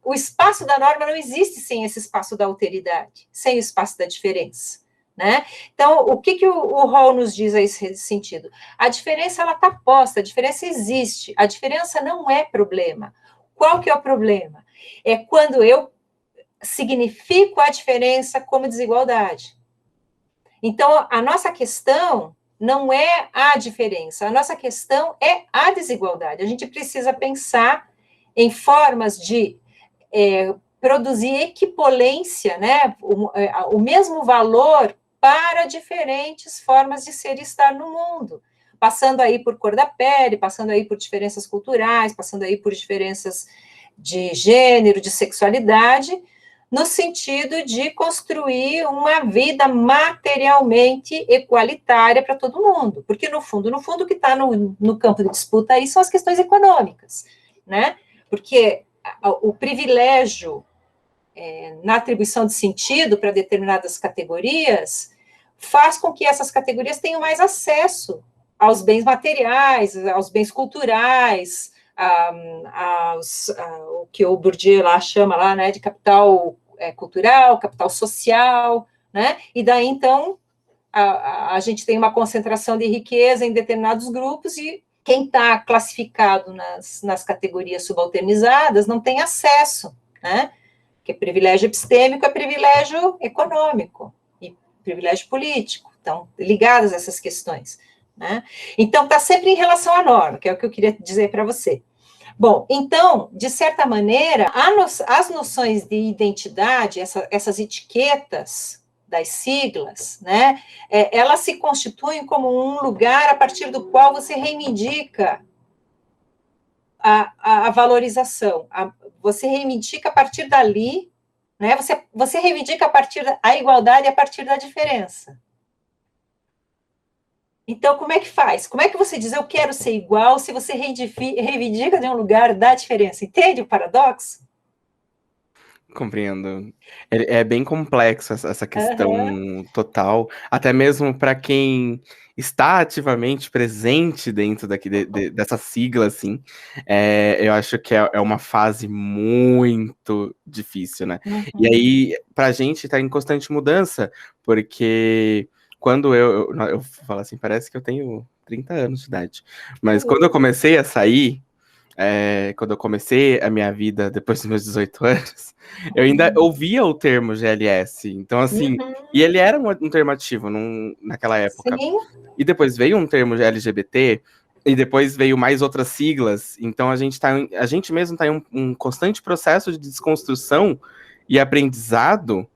O espaço da norma não existe sem esse espaço da alteridade, sem o espaço da diferença, né? Então, o que o Hall nos diz a esse sentido? A diferença, ela está posta, a diferença existe, a diferença não é problema. Qual que é o problema? É quando eu significo a diferença como desigualdade. Então, a nossa questão não é a diferença, a nossa questão é a desigualdade. A gente precisa pensar em formas de produzir equipolência, né, o mesmo valor para diferentes formas de ser e estar no mundo, passando aí por cor da pele, passando aí por diferenças culturais, passando aí por diferenças de gênero, de sexualidade, no sentido de construir uma vida materialmente igualitária para todo mundo, porque no fundo o que está no campo de disputa aí são as questões econômicas, né? Porque o privilégio na atribuição de sentido para determinadas categorias faz com que essas categorias tenham mais acesso aos bens materiais, aos bens culturais, o que o Bourdieu lá chama lá, né, de capital cultural, capital social, né, e daí, então, a gente tem uma concentração de riqueza em determinados grupos e quem está classificado nas categorias subalternizadas não tem acesso, né, porque privilégio epistêmico é privilégio econômico e privilégio político, então, ligados a essas questões, né? Então, está sempre em relação à norma, que é o que eu queria dizer para você. Bom, então, de certa maneira, as noções de identidade, essas etiquetas das siglas, né, elas se constituem como um lugar a partir do qual você reivindica a valorização, você reivindica a partir dali, né, você reivindica a partir da igualdade a partir da diferença. Então, como é que faz? Como é que você diz, eu quero ser igual, se você reivindica de um lugar da diferença? Entende o paradoxo? Compreendo. É bem complexo essa questão total, até mesmo para quem está ativamente presente dentro dessa sigla, assim, eu acho que é uma fase muito difícil, né? E aí, para a gente está em constante mudança, porque quando eu falo assim, parece que eu tenho 30 anos de idade, mas quando eu comecei a sair, quando eu comecei a minha vida depois dos meus 18 anos, eu ainda ouvia o termo GLS. Então, assim, e ele era um termo ativo naquela época. Sim. E depois veio um termo LGBT, e depois veio mais outras siglas. Então, a gente mesmo está em um constante processo de desconstrução e aprendizado.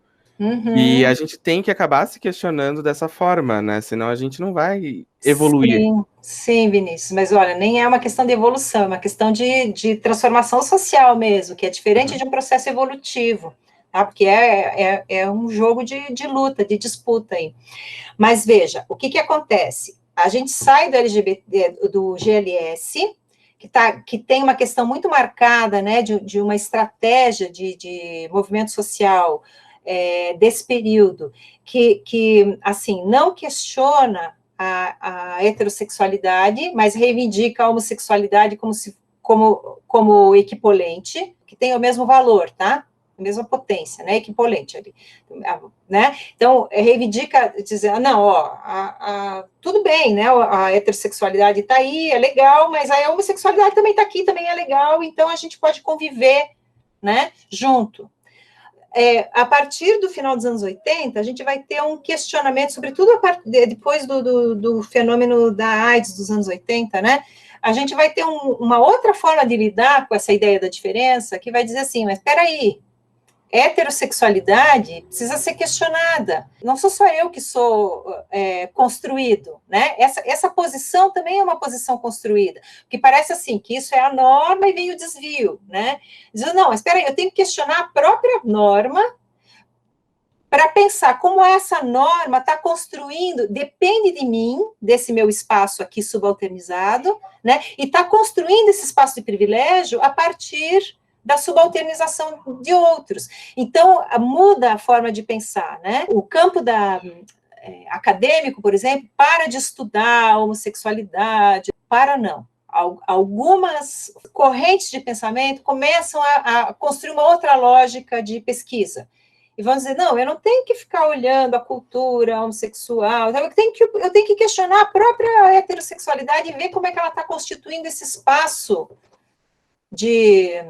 E a gente tem que acabar se questionando dessa forma, né? Senão a gente não vai evoluir. Sim, Vinícius, mas olha, nem é uma questão de evolução, é uma questão de transformação social mesmo, que é diferente de um processo evolutivo, tá? Porque é um jogo de luta, de disputa aí. Mas veja, o que acontece? A gente sai do LGBT, do GLS, que tem uma questão muito marcada, né, de uma estratégia de movimento social desse período, que assim, não questiona a heterossexualidade, mas reivindica a homossexualidade como equipolente, que tem o mesmo valor, tá? A mesma potência, né? Equipolente ali, né? Então, reivindica, dizer, não, ó, tudo bem, né? A heterossexualidade está aí, é legal, mas a homossexualidade também está aqui, também é legal, então a gente pode conviver, né? Junto. A partir do final dos anos 80, a gente vai ter um questionamento, sobretudo depois do fenômeno da AIDS dos anos 80, né? A gente vai ter uma outra forma de lidar com essa ideia da diferença, que vai dizer assim, mas espera aí, heterossexualidade precisa ser questionada. Não sou só eu que sou construído, né? Essa posição também é uma posição construída, porque parece assim, que isso é a norma e vem o desvio, né? Diz, não, mas espera aí, eu tenho que questionar a própria norma para pensar como essa norma está construindo, depende de mim, desse meu espaço aqui subalternizado, né? E está construindo esse espaço de privilégio a partir da subalternização de outros. Então, muda a forma de pensar, né? O campo acadêmico, por exemplo, para de estudar a homossexualidade, não. Algumas correntes de pensamento começam a construir uma outra lógica de pesquisa. E vão dizer, não, eu não tenho que ficar olhando a cultura homossexual, eu tenho que questionar a própria heterossexualidade e ver como é que ela está constituindo esse espaço de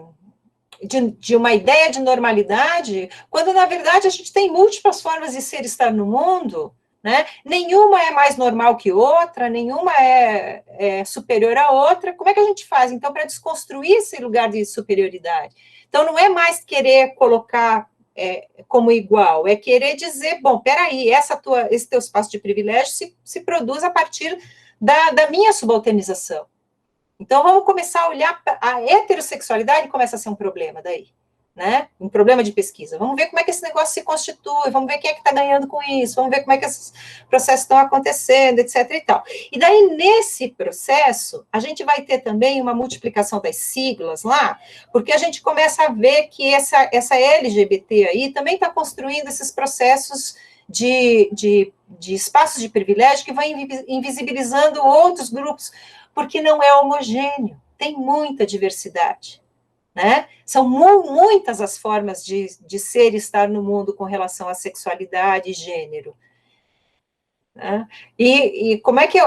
uma ideia de normalidade, quando, na verdade, a gente tem múltiplas formas de ser e estar no mundo, né? Nenhuma é mais normal que outra, nenhuma é superior à outra. Como é que a gente faz, então, para desconstruir esse lugar de superioridade? Então, não é mais querer colocar como igual, é querer dizer, bom, peraí, esse teu espaço de privilégio se produz a partir da minha subalternização. Então, vamos começar a olhar a heterossexualidade, começa a ser um problema daí, né? Um problema de pesquisa. Vamos ver como é que esse negócio se constitui, vamos ver quem é que está ganhando com isso, vamos ver como é que esses processos estão acontecendo, etc. e tal. E daí, nesse processo, a gente vai ter também uma multiplicação das siglas lá, porque a gente começa a ver que essa LGBT aí também está construindo esses processos de espaços de privilégio que vão invisibilizando outros grupos, porque não é homogêneo, tem muita diversidade, né? São muitas as formas de ser e estar no mundo com relação à sexualidade e gênero. Né? E como é que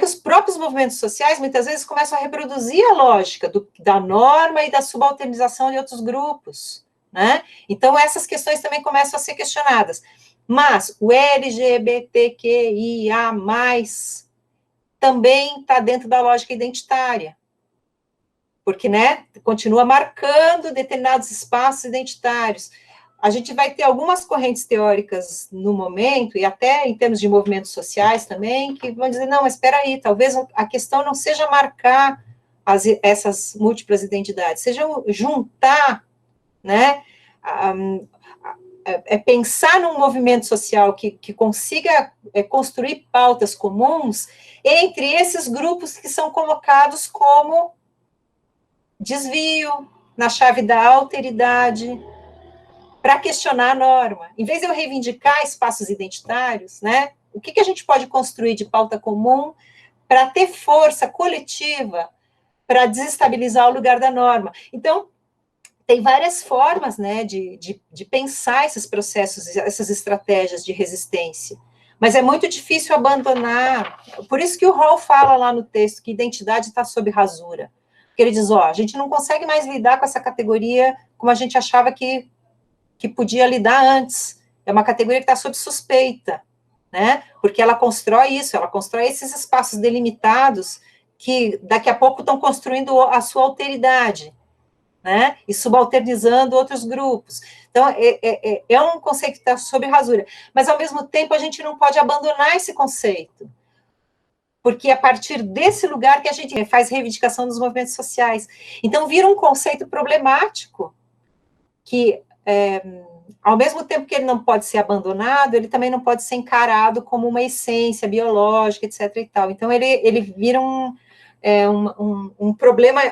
os próprios movimentos sociais muitas vezes começam a reproduzir a lógica da norma e da subalternização de outros grupos, né? Então essas questões também começam a ser questionadas. Mas o LGBTQIA+, também está dentro da lógica identitária, porque, né, continua marcando determinados espaços identitários. A gente vai ter algumas correntes teóricas no momento, e até em termos de movimentos sociais também, que vão dizer, não, mas espera aí, talvez a questão não seja marcar essas múltiplas identidades, seja juntar, né, pensar num movimento social que consiga construir pautas comuns entre esses grupos que são colocados como desvio, na chave da alteridade, para questionar a norma. Em vez de eu reivindicar espaços identitários, né, o que a gente pode construir de pauta comum para ter força coletiva para desestabilizar o lugar da norma? Então, tem várias formas, né, de pensar esses processos, essas estratégias de resistência, mas é muito difícil abandonar. Por isso que o Hall fala lá no texto que identidade está sob rasura, porque ele diz, a gente não consegue mais lidar com essa categoria como a gente achava que podia lidar antes, é uma categoria que está sob suspeita, né, porque ela constrói isso, ela constrói esses espaços delimitados que daqui a pouco estão construindo a sua alteridade, né, e subalternizando outros grupos. Então, é um conceito que está sob rasura, mas, ao mesmo tempo, a gente não pode abandonar esse conceito, porque é a partir desse lugar que a gente faz reivindicação dos movimentos sociais. Então, vira um conceito problemático, que, ao mesmo tempo que ele não pode ser abandonado, ele também não pode ser encarado como uma essência biológica, etc. e tal. Então, ele vira um problema.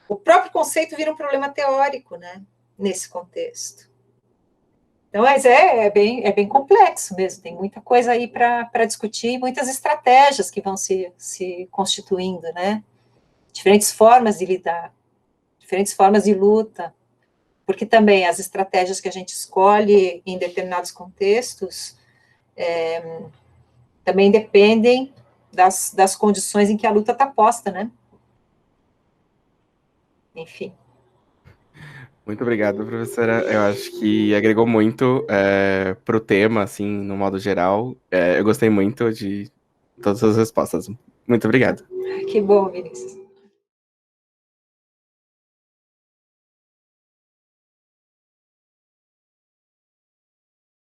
O próprio conceito vira um problema teórico, né, nesse contexto. Então, mas é bem complexo mesmo, tem muita coisa aí para discutir, muitas estratégias que vão se constituindo, né, diferentes formas de lidar, diferentes formas de luta, porque também as estratégias que a gente escolhe em determinados contextos também dependem das condições em que a luta está posta, né. Enfim. Muito obrigado, professora. Eu acho que agregou muito para o tema, assim, no modo geral. Eu gostei muito de todas as respostas. Muito obrigado. Que bom, Vinícius.